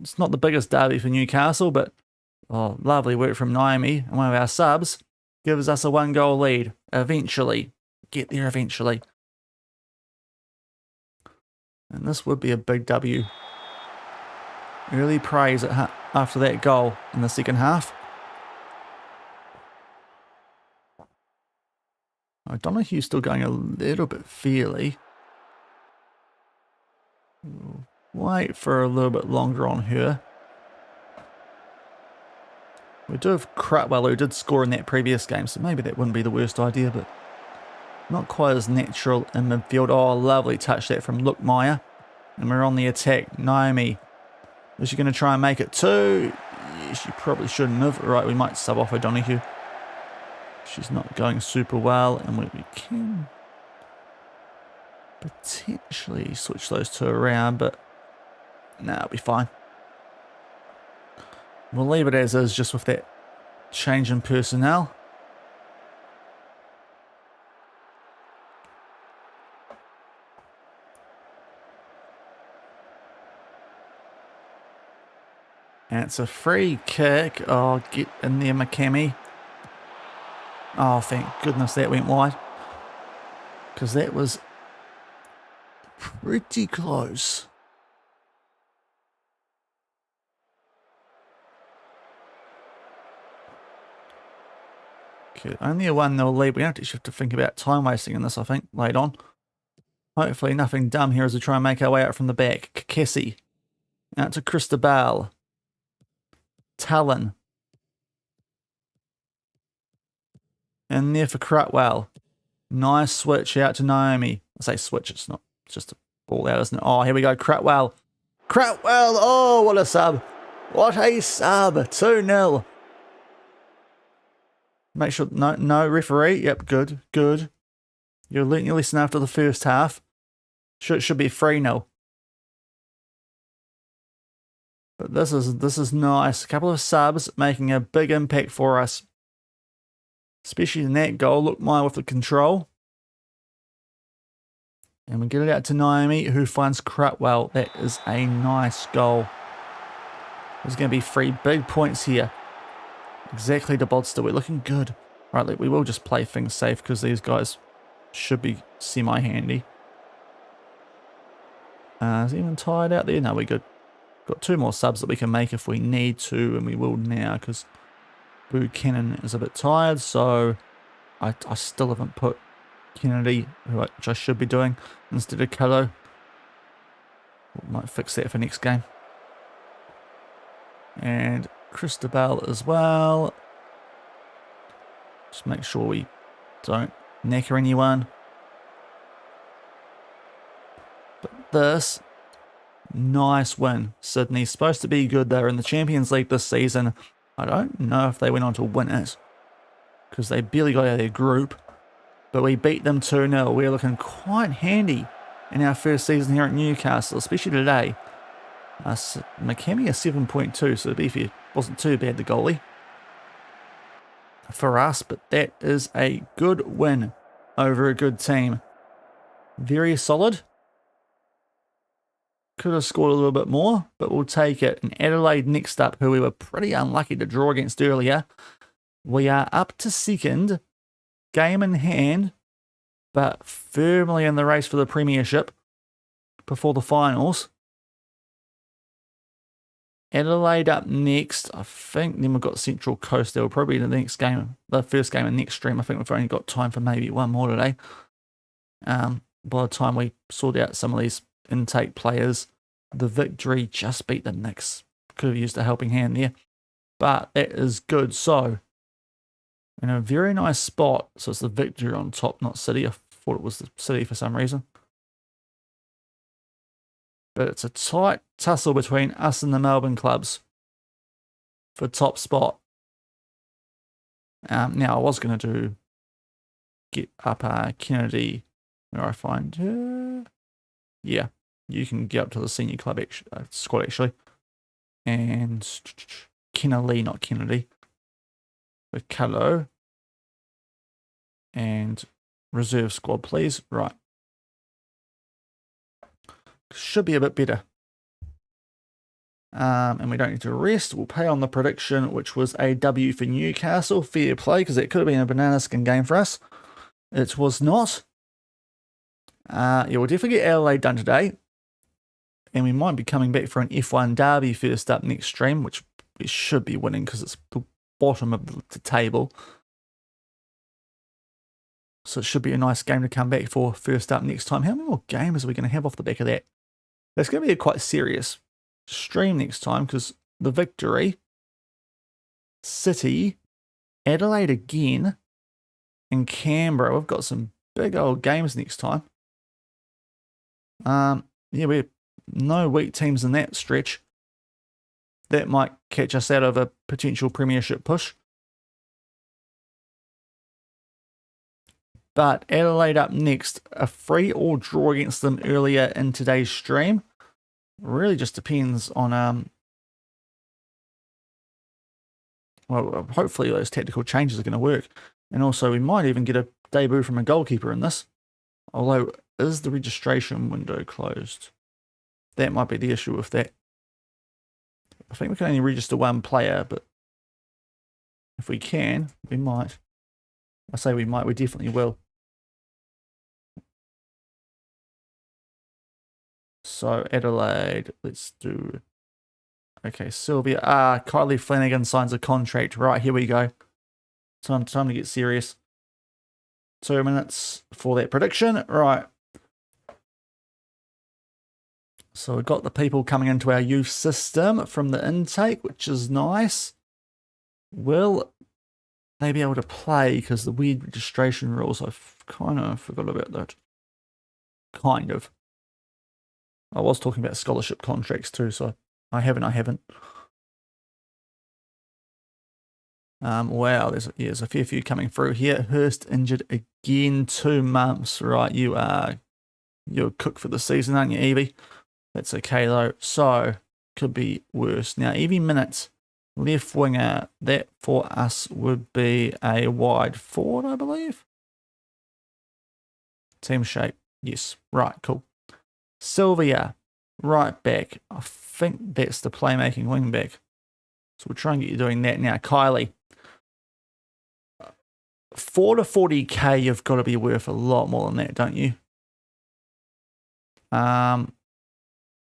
It's not the biggest derby for Newcastle, but lovely work from Naomi. And one of our subs gives us a 1-goal lead. Eventually. Get there eventually. And this would be a big W. Early praise after that goal in the second half. O'Donoghue's still going a little bit fairly. We'll wait for a little bit longer on her. We do have Crutwell, who did score in that previous game, so maybe that wouldn't be the worst idea, but not quite as natural in midfield. Oh, lovely touch that from Lookmeyer. And we're on the attack. Naomi. Is she going to try and make it two? Yeah, she probably shouldn't have. Right, we might sub off O'Donoghue. She's not going super well, and we can potentially switch those two around, but no, it'll be fine. We'll leave it as is, just with that change in personnel. And it's a free kick. Oh, get in there, McCammy. Oh, thank goodness that went wide. Because that was pretty close. Okay, only a 1-0 lead. We don't actually have to think about time wasting in this, I think, later on. Hopefully nothing dumb here as we try and make our way out from the back. Kakesi. Out to Christabel. Talon. And there for Crutwell. Nice switch out to Naomi. I say switch, it's not just a ball out, isn't it? Oh, here we go. Crutwell. Crutwell. Oh, what a sub. What a sub. 2-0. Make sure, no, referee. Yep, good, good. You learnt your lesson after the first half. Should be 3-0. But this is nice. A couple of subs making a big impact for us. Especially in that goal. Look, Maya with the control. And we get it out to Naomi, who finds Crutwell. That is a nice goal. There's going to be 3 big points here. Exactly to bolster. We're looking good. All right, we will just play things safe because these guys should be semi-handy. Is anyone tired out there? No, we're good. Got 2 more subs that we can make if we need to, and we will now because Buchanan is a bit tired, so I still haven't put Kennedy, which I should be doing, instead of Callow. Might fix that for next game. And Christabel as well. Just make sure we don't knacker anyone. But this, nice win. Sydney's supposed to be good. They're in the Champions League this season. I don't know if they went on to win it, because they barely got out of their group. But we beat them 2-0. We're looking quite handy in our first season here at Newcastle, especially today. McCammy is 7.2, so Beefy wasn't too bad, the goalie, for us. But that is a good win over a good team. Very solid. Could have scored a little bit more, but we'll take it. And Adelaide next up, who we were pretty unlucky to draw against earlier. We are up to second, game in hand, but firmly in the race for the premiership before the finals. Adelaide up next, I think. Then we've got Central Coast. They will probably be the next game, the first game in next stream. I think we've only got time for maybe 1 more today. By the time we sort out some of these intake players, the Victory just beat the Knicks. Could have used a helping hand there, but that is good. So in a very nice spot. So it's the Victory on top, not City. I thought it was the City for some reason. But it's a tight tussle between us and the Melbourne clubs for top spot. Now, I was going to get up Kennedy, where I find her. Yeah, you can get up to the senior club squad, actually. And Kennedy, not Kennedy. With Callow. And reserve squad, please. Right. Should be a bit better. And we don't need to rest. We'll pay on the prediction, which was a W for Newcastle. Fair play, because it could have been a banana skin game for us. It was not. Yeah, we'll definitely get Adelaide done today. And we might be coming back for an F1 derby first up next stream, which we should be winning because it's the bottom of the table. So it should be a nice game to come back for first up next time. How many more games are we going to have off the back of that? That's going to be a quite serious stream next time because the Victory, City, Adelaide again, and Canberra. We've got some big old games next time. Yeah, we're no weak teams in that stretch. That might catch us out of a potential premiership push. But Adelaide up next, a free or draw against them earlier in today's stream. Really just depends on, well, hopefully those tactical changes are going to work. And also we might even get a debut from a goalkeeper in this. Although, is the registration window closed? That might be the issue with that. I think we can only register one player, but if we can, we might. I say we might, we definitely will. So Adelaide, let's do. Okay, Sylvia. Kylie Flanagan signs a contract. Right, here we go. Time to get serious. 2 minutes for that prediction. Right. So we've got the people coming into our youth system from the intake, which is nice. Will they be able to play? Because the weird registration rules, I've kind of forgot about that. Kind of. I was talking about scholarship contracts too, so I haven't. Wow, there's a fair few coming through here. Hurst injured again, 2 months. Right, you're cooked for the season, aren't you, Evie? That's okay though. So could be worse. Now, Evie Minutes, left winger. That for us would be a wide forward, I believe. Team shape. Yes. Right. Cool. Sylvia, right back. I think that's the playmaking wing back. So we'll try and get you doing that now. Kylie, 4 to 40k, you've got to be worth a lot more than that, don't you?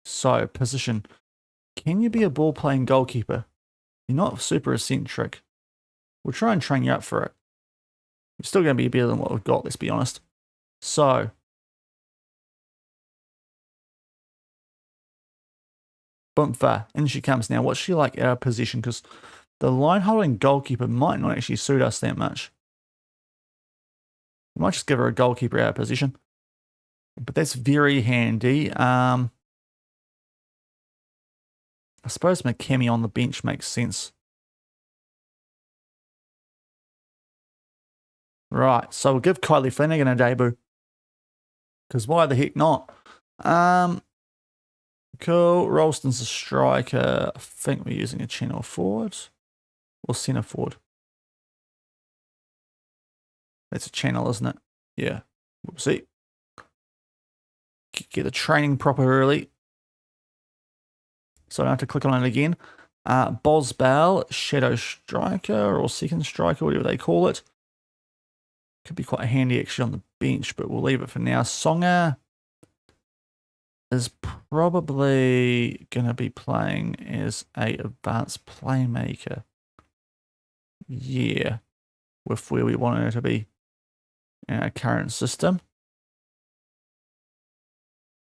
So position. Can you be a ball playing goalkeeper? You're not super eccentric. We'll try and train you up for it. You're still going to be better than what we've got, let's be honest. So Boomfa, in she comes now. What's she like out of position? Because the line holding goalkeeper might not actually suit us that much. We might just give her a goalkeeper out of position. But that's very handy. I suppose McKemmy on the bench makes sense. Right, so we'll give Kylie Flanagan a debut. Because why the heck not? Cool. Ralston's a striker. I think we're using a channel forward. Or centre forward. That's a channel, isn't it? Yeah. We'll see. Get the training proper early. So I don't have to click on it again. Bosbal, shadow striker or second striker, whatever they call it. Could be quite handy actually on the bench, but we'll leave it for now. Songa is probably going to be playing as a advanced playmaker. Yeah, with where we want her to be in our current system.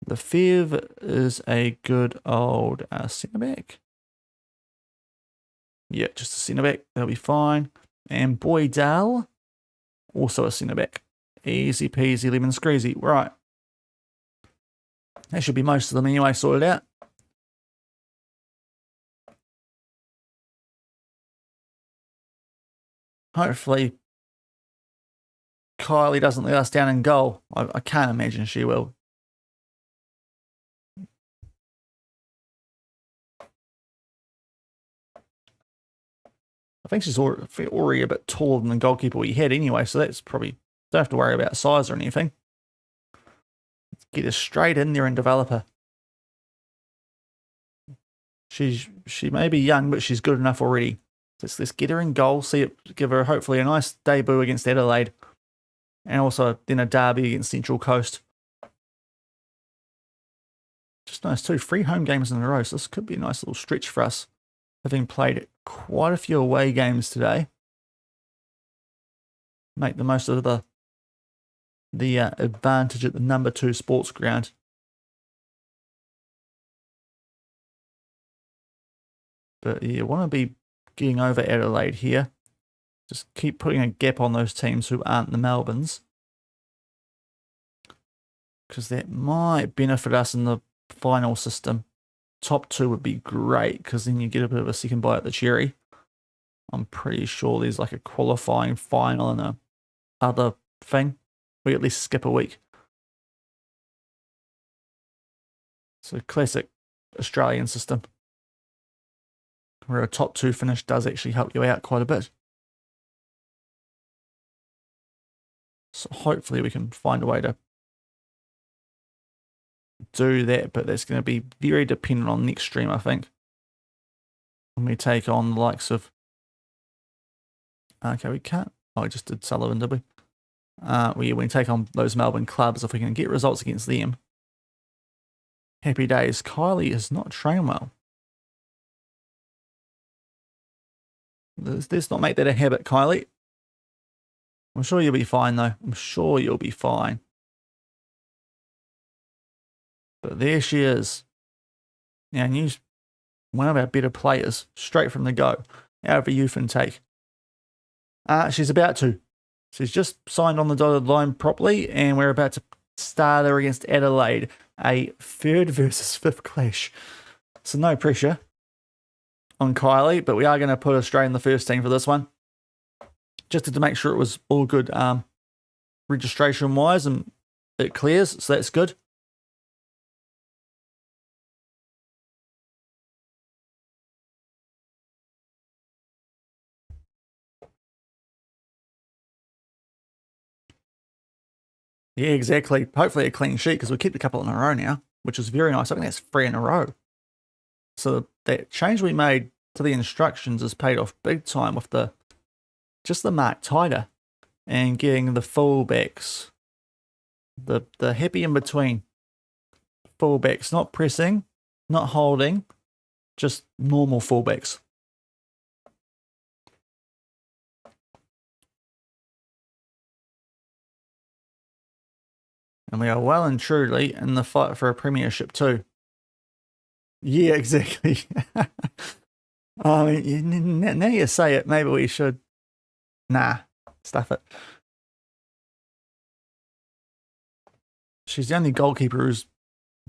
The Fev is a good old centre back. Yeah, just a centre back. That'll be fine. And Boydell, also a centre back. Easy peasy, lemon squeezy. Right. That should be most of them anyway, sorted out. hopefully Kylie doesn't let us down in goal. I can't imagine she will. I think she's already a bit taller than the goalkeeper we had anyway, so that's probably, don't have to worry about size or anything. Let's get her straight in there and develop her. She may be young, but she's good enough already. Let's get her in goal, give her hopefully a nice debut against Adelaide, and also then a derby against Central Coast. Just nice too, 3 home games in a row, so this could be a nice little stretch for us, having played quite a few away games today. Make the most of the advantage at the number 2 sports ground. But yeah, want to be getting over Adelaide here. Just keep putting a gap on those teams who aren't the Melbournes, because that might benefit us in the final system. Top 2 would be great, because then you get a bit of a second bite at the cherry. I'm pretty sure there's like a qualifying final and a other thing. We at least skip a week. So classic Australian system, where a top 2 finish does actually help you out quite a bit. So hopefully we can find a way to do that, but that's going to be very dependent on next stream, I think. When we take on the likes of... Okay, we can't... Oh, we just did Sullivan, did we? When we take on those Melbourne clubs, if we can get results against them. Happy days. Kylie is not trained well. Let's not make that a habit, Kylie. I'm sure you'll be fine, though. I'm sure you'll be fine. But there she is. Now, one of our better players, straight from the go, out of a youth intake. She's about to. She's just signed on the dotted line properly, and we're about to start her against Adelaide. A 3rd versus 5th clash. So no pressure on Kylie, but we are going to put her straight in the first team for this one. Just to make sure it was all good registration-wise, and it clears, so that's good. Yeah, exactly. Hopefully a clean sheet, because we kept a couple in a row now, which is very nice. I think that's 3 in a row. So that change we made to the instructions has paid off big time with just the mark tighter and getting the fullbacks, the happy in between fullbacks, not pressing, not holding, just normal fullbacks. And we are well and truly in the fight for a premiership too. Yeah, exactly. I mean, now you say it, maybe we should. Nah, stuff it. She's the only goalkeeper who's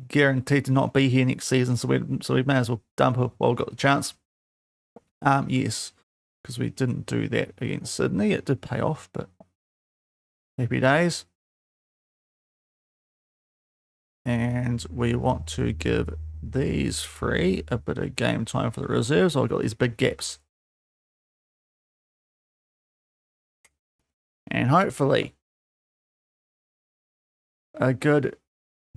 guaranteed to not be here next season, so we may as well dump her while we've got the chance. Yes, because we didn't do that against Sydney. It did pay off, but happy days. And we want to give these 3 a bit of game time for the reserves. So I've got these big gaps. And hopefully a good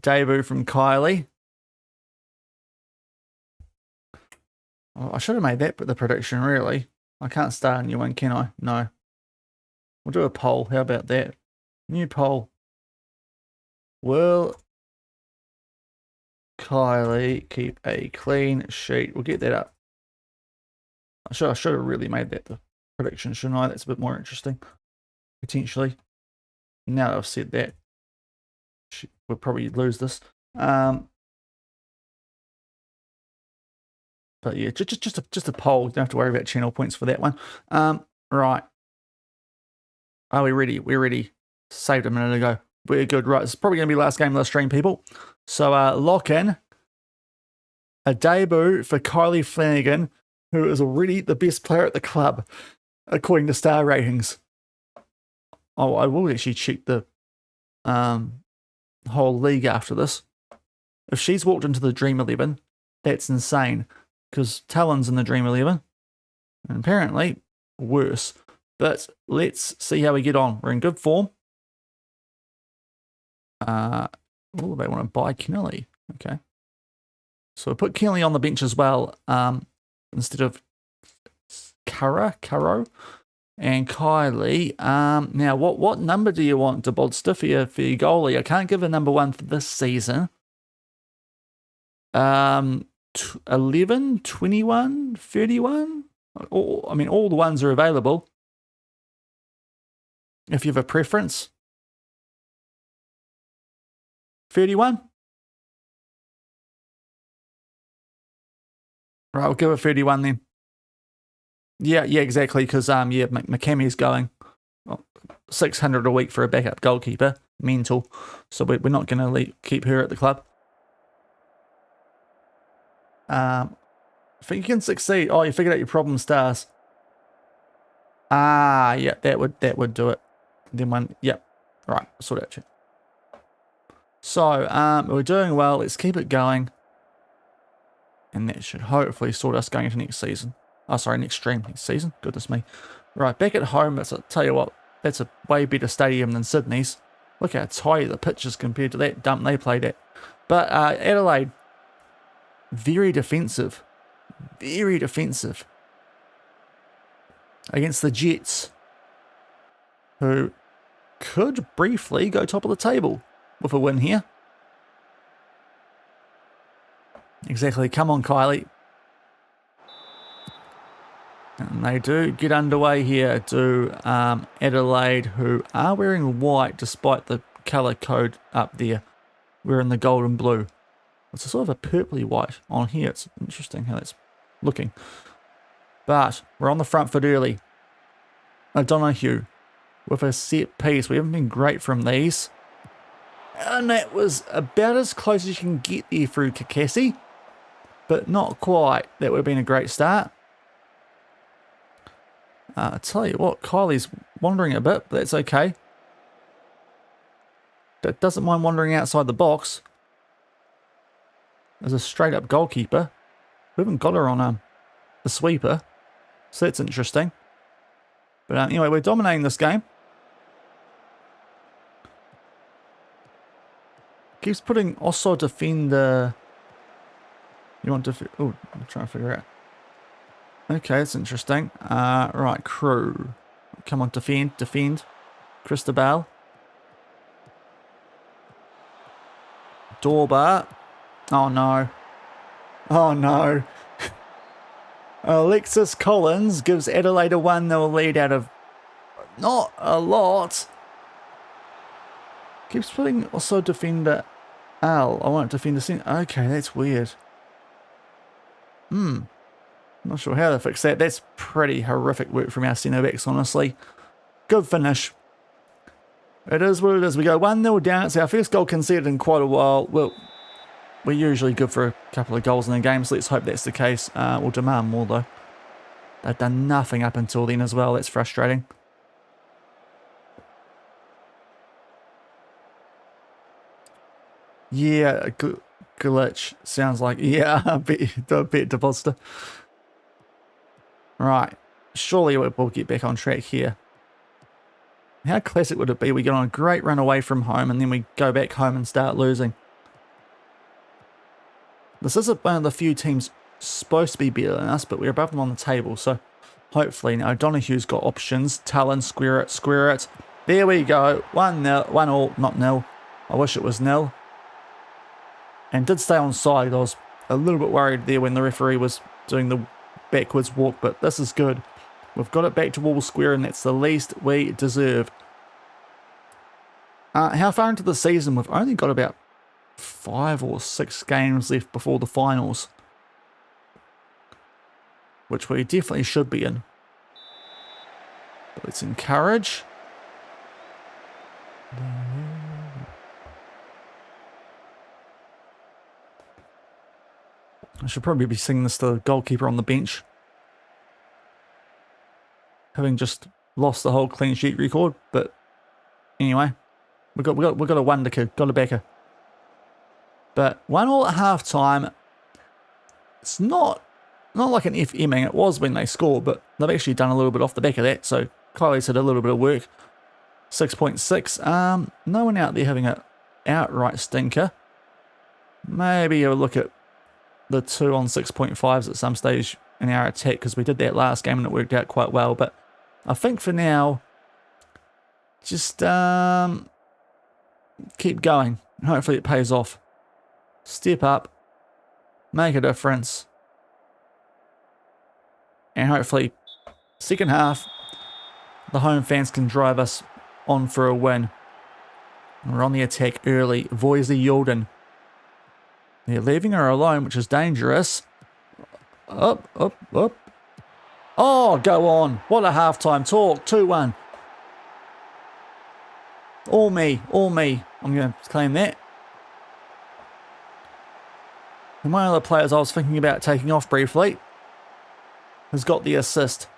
debut from Kylie. Well, I should have made that the prediction, really. I can't start a new one, can I? No. We'll do a poll. How about that? New poll. Will Kylie keep a clean sheet? We'll get that up. I should have really made that the prediction, shouldn't I? That's a bit more interesting, potentially. Now that I've said that, we'll probably lose this. But yeah, just a poll. Don't have to worry about channel points for that one. Right. Are we ready? We're ready. Saved a minute ago. We're good. Right. It's probably going to be last game of the stream, people. So lock in a debut for Kylie Flanagan, who is already the best player at the club. according to star ratings. Oh, I will actually check the whole league after this. If she's walked into the Dream 11, that's insane, because Talon's in the Dream 11, and apparently worse. But let's see how we get on. We're in good form. Oh, they want to buy Kennelly. Okay. So we'll put Kennelly on the bench as well, instead of Caro and Kylie. Now, what number do you want to Bodster for your goalie? I can't give a number one for this season. 11, 21, 31? I mean, all the ones are available. If you have a preference. 31? Right, we'll give it 31 then. Yeah, exactly, because McCammy's going 600 a week for a backup goalkeeper. Mental. So we're not going to keep her at the club. I think you can succeed. Oh, you figured out your problem, stars. Yeah, that would do it. Then one, yep. Right, sort out you. So, we're doing well. Let's keep it going. And that should hopefully sort us going into next season. Oh, sorry, next stream, next season. Goodness me. Right, back at home, tell you what, that's a way better stadium than Sydney's. Look how tight the pitch is compared to that dump they played at. But Adelaide, very defensive. Very defensive. Against the Jets, who could briefly go top of the table with a win here. Exactly. Come on, Kylie. And they do get underway here to Adelaide, who are wearing white despite the colour code up there. We're in the gold and blue. It's a sort of a purpley white on here. It's interesting how that's looking. But we're on the front foot early. O'Donoghue with a set piece. We haven't been great from these. And that was about as close as you can get there through Kakasi. But not quite. That would have been a great start. I tell you what, Kylie's wandering a bit, but that's okay. But doesn't mind wandering outside the box. As a straight up goalkeeper. We haven't got her on the sweeper. So that's interesting. But anyway, we're dominating this game. Keeps putting also defender. You want to... Oh, I'm trying to figure out. Okay, that's interesting. Right, crew. Come on, defend. Christabel. Dorba. Oh, no. Oh, no. Alexis Collins gives Adelaide a 1-0 lead out of not a lot. Keeps putting also defender Al. I want defender center. Okay, that's weird. Not sure how to fix that. That's pretty horrific work from our centre backs, honestly. Good finish. It is what it is. We go 1-0 down. It's our first goal conceded in quite a while. Well, we're usually good for a couple of goals in a game, so let's hope that's the case. We'll demand more, though. They've done nothing up until then as well. That's frustrating. Yeah, glitch. Sounds like... Yeah, a bit depositor. Right. Surely we'll get back on track here. How classic would it be? We get on a great run away from home and then we go back home and start losing. This is one of the few teams supposed to be better than us, but we're above them on the table, so hopefully. Now, Donohue's got options. Talon, square it. There we go. 1-0, 1-all, not nil. I wish it was nil. And did stay on side. I was a little bit worried there when the referee was doing the backwards walk, but this is good. We've got it back to wall square, and that's the least we deserve. How far into the season? We've only got about 5 or 6 games left before the finals, which we definitely should be in. But let's encourage. I should probably be singing this to the goalkeeper on the bench. having just lost the whole clean sheet record. But anyway, we got a wonder kid, got a backer. But 1-1 at half time. It's not like an FMing it was when they scored, but they've actually done a little bit off the back of that. So Kylie's had a little bit of work. 6.6. No one out there having an outright stinker. Maybe a look at the 2 on 6.5s at some stage in our attack, because we did that last game and it worked out quite well. But I think for now, just keep going. Hopefully it pays off. Step up, make a difference, and hopefully second half the home fans can drive us on for a win. We're on the attack early. Voisey Yulden. They're leaving her alone, which is dangerous. Up. Oh, go on. What a halftime talk. 2-1. All me. I'm going to claim that. And one of the players I was thinking about taking off briefly has got the assist.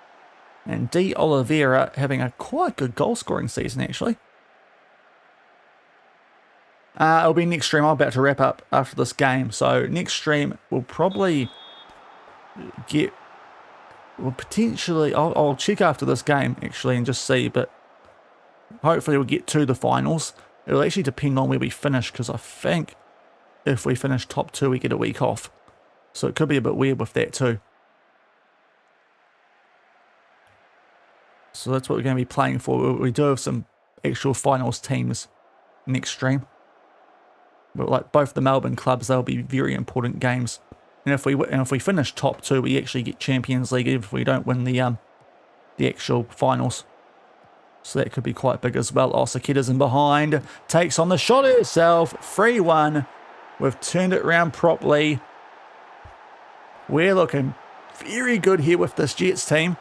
And D. Oliveira having a quite good goal scoring season, actually. It'll be next stream. I'm about to wrap up after this game. So next stream we'll probably potentially, I'll check after this game actually and just see, but hopefully we'll get to the finals. It'll actually depend on where we finish, because I think if we finish top 2 we get a week off. So it could be a bit weird with that too. So that's what we're going to be playing for. We do have some actual finals teams next stream. But like both the Melbourne clubs, they'll be very important games. And if we finish top 2, we actually get Champions League if we don't win the actual finals. So that could be quite big as well. Osakita's in behind, takes on the shot herself. 3-1. We've turned it around properly. We're looking very good here with this Jets team.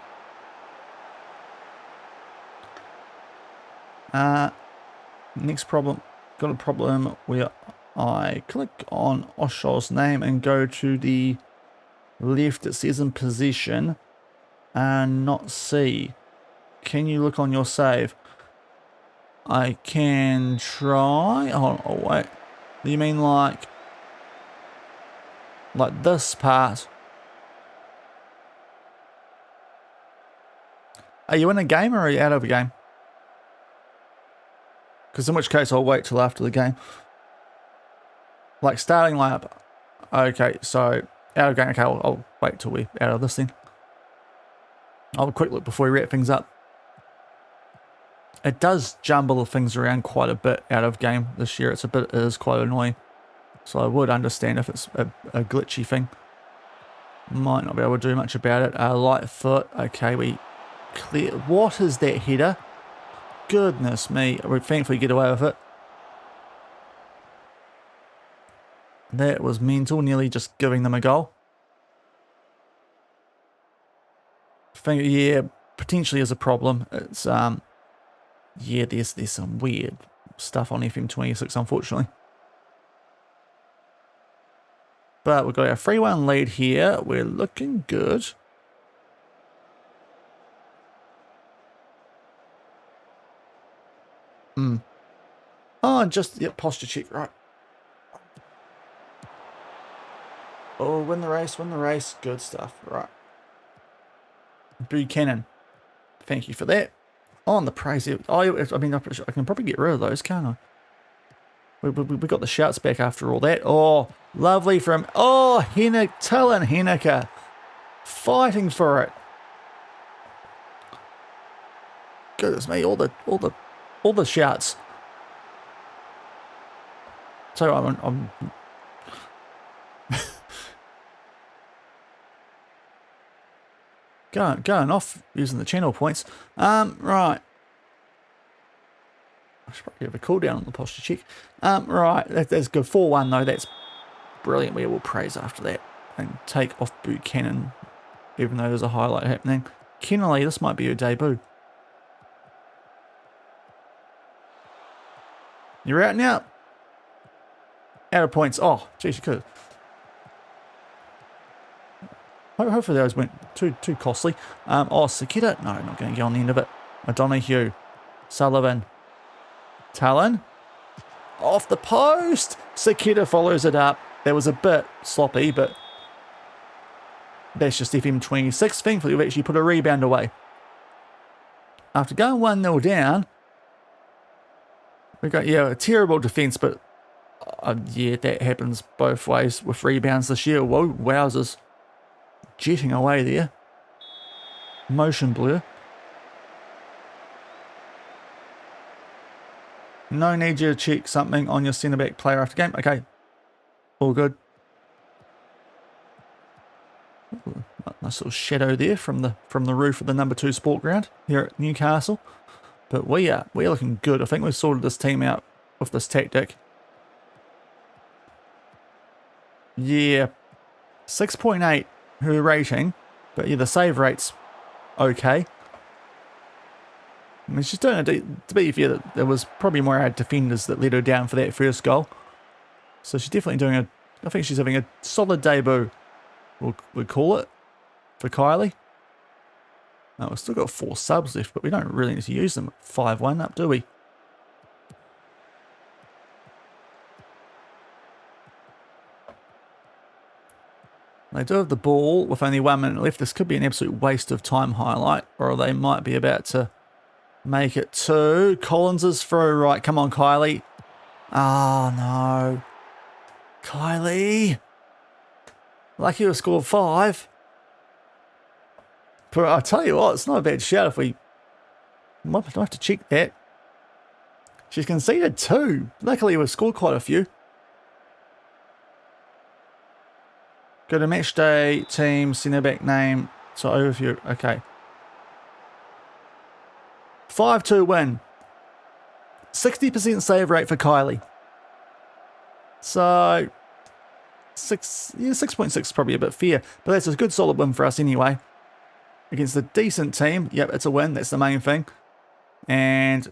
Next problem. Got a problem where I click on Osho's name and go to the left. It says in possession and not see. Can you look on your save? I can try. Oh wait. You mean like this part? Are you in a game or are you out of a game? Because in which case I'll wait till after the game. Like starting lineup. Okay, so out of game. Okay, I'll wait till we're out of this then. I'll have a quick look before we wrap things up. It does jumble things around quite a bit out of game this year. It is quite annoying. So I would understand if it's a glitchy thing. Might not be able to do much about it. Light foot. Okay, we clear. What is that header? Goodness me. We thankfully get away with it. That was mental. Nearly just giving them a goal. I think, yeah, potentially is a problem. It's, yeah, there's some weird stuff on FM26, unfortunately. But we've got our 3-1 lead here. We're looking good. Oh, just, yeah, posture check, right. Oh, win the race. Good stuff, right. Buchanan. Thank you for that. On the praise. Oh, I mean, I can probably get rid of those, can't I? We got the shouts back after all that. Oh, lovely from... Oh, Talon Henniker. Fighting for it. Goodness me, all the shouts. So I'm going off using the channel points. Right. I should probably have a cooldown on the posture check. Right, that's good. 4-1 though, that's brilliant. We will praise after that and take off Buchanan, even though there's a highlight happening. Kennelly, this might be your debut. You're out now. Out of points. Oh, geez, you could. Hopefully those weren't too costly. Oh, Sakita. No, not going to get on the end of it. O'Donoghue. Sullivan. Talon. Off the post. Sakita follows it up. That was a bit sloppy, but that's just FM26. Thankfully, we've actually put a rebound away. After going 1-0 down, we got, a terrible defence, but yeah, that happens both ways with rebounds this year. Whoa, wowzers. Jetting away there. Motion blur. No need you to check something on your centre-back player after game. Okay, all good. Ooh, nice little shadow there from the roof of the number 2 sport ground here at Newcastle. But we're looking good. I think we've sorted this team out with this tactic. Yeah, 6.8 her rating, but yeah, the save rate's okay. I mean, she's doing it, to be fair, there was probably more our defenders that let her down for that first goal. So she's definitely doing I think she's having a solid debut, we'll call it, for Kylie. Now, we've still got 4 subs left, but we don't really need to use them at 5-1 up, do we? They do have the ball with only 1 minute left. This could be an absolute waste of time highlight, or they might be about to make it 2. Collins is through, right. Come on, Kylie. Oh, no. Kylie. Lucky we scored 5. But I'll tell you what, it's not a bad shout if we... Might have to check that. She's conceded 2. Luckily we've scored quite a few. Go to match day, team, centre back name. So overview. Okay. 5-2 win. 60% save rate for Kylie. So 6.6 is probably a bit fair, but that's a good solid win for us anyway. Against a decent team. Yep, it's a win. That's the main thing. And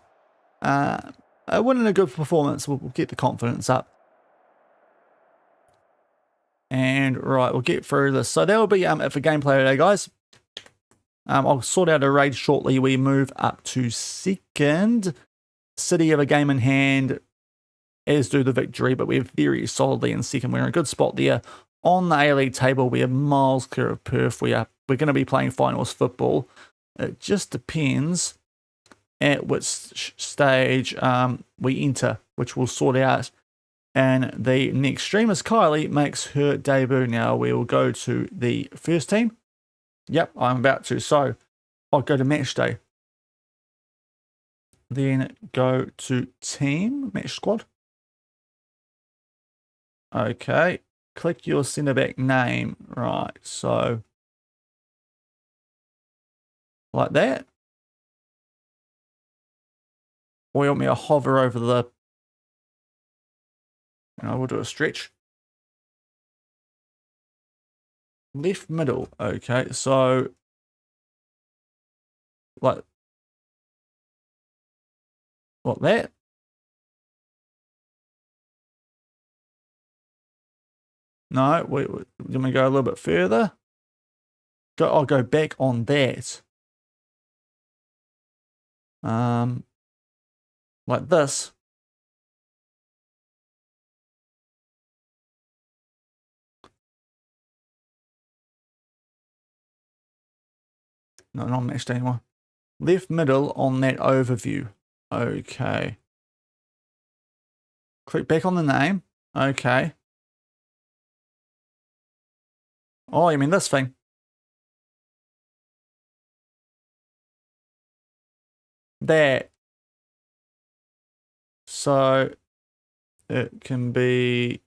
a win and a good performance will get the confidence up. And right, we'll get through this. So that will be it for gameplay today, guys. I'll sort out a raid shortly. We move up to 2nd. City have a game in hand, as do the Victory, but we're very solidly in 2nd. We're in a good spot there. On the A-League table, we are miles clear of Perth. We're going to be playing finals football. It just depends at which stage we enter, which we'll sort out. And the next stream as Kylie makes her debut. Now we will go to the first team. Yep, I'm about to. So I'll go to match day. Then go to team, match squad. Okay. Click your centre back name. Right, so like that. Or you want me to hover over the... And I will do a stretch. Left middle. Okay, so like what, that? No, wait, let me go a little bit further. I'll go back on that. Like this. No, not matched anymore. Left middle on that overview. Okay. Click back on the name. Okay. Oh, you mean this thing? That. So it can be,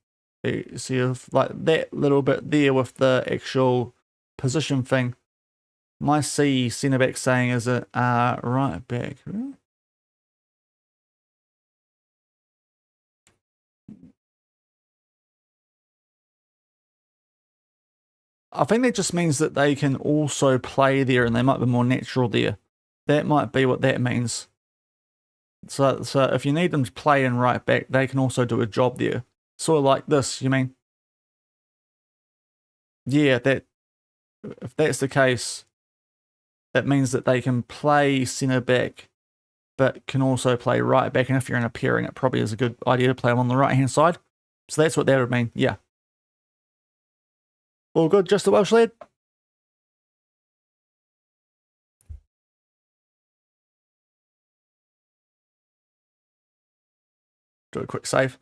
see, if like that little bit there with the actual position thing. My C centre back saying is a right back. I think that just means that they can also play there and they might be more natural there. That might be what that means. So if you need them to play in right back, they can also do a job there. Sort of like this, you mean? Yeah, that if that's the case, it means that they can play centre back, but can also play right back. And if you're in a pairing, it probably is a good idea to play them on the right hand side. So that's what that would mean. Yeah. All good, just a Welsh lad. Do a quick save.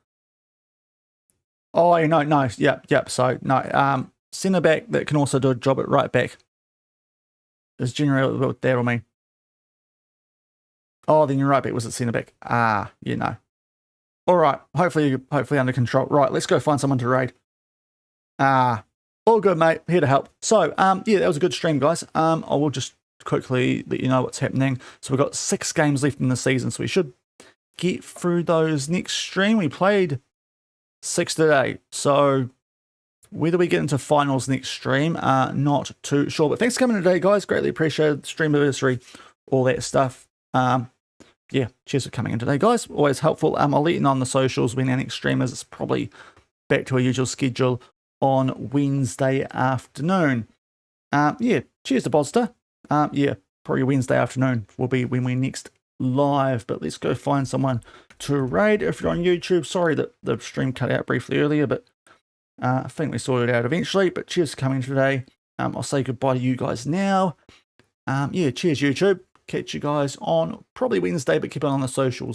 Oh, no. Yep. So, no. Centre back that can also do a job at right back is generally what that will mean. Oh, then your right back was at centre back. All right. Hopefully under control. Right, let's go find someone to raid. All good, mate. Here to help. So, yeah, that was a good stream, guys. I will just quickly let you know what's happening. So we've got 6 games left in the season, so we should get through those next stream. We played 6 today, so whether we get into finals next stream, not too sure. But thanks for coming today, guys. Greatly appreciated. Stream anniversary, all that stuff. Yeah, cheers for coming in today, guys. Always helpful. I'll let you know on the socials when our next stream is. It's probably back to our usual schedule on Wednesday afternoon. Yeah, cheers to Bodster. Yeah, probably Wednesday afternoon will be when we next live, but let's go find someone to raid. If you're on YouTube, sorry that the stream cut out briefly earlier, but I think we sorted it out eventually. But cheers for coming today. I'll say goodbye to you guys now. Yeah, cheers YouTube. Catch you guys on probably Wednesday, but keep on the socials.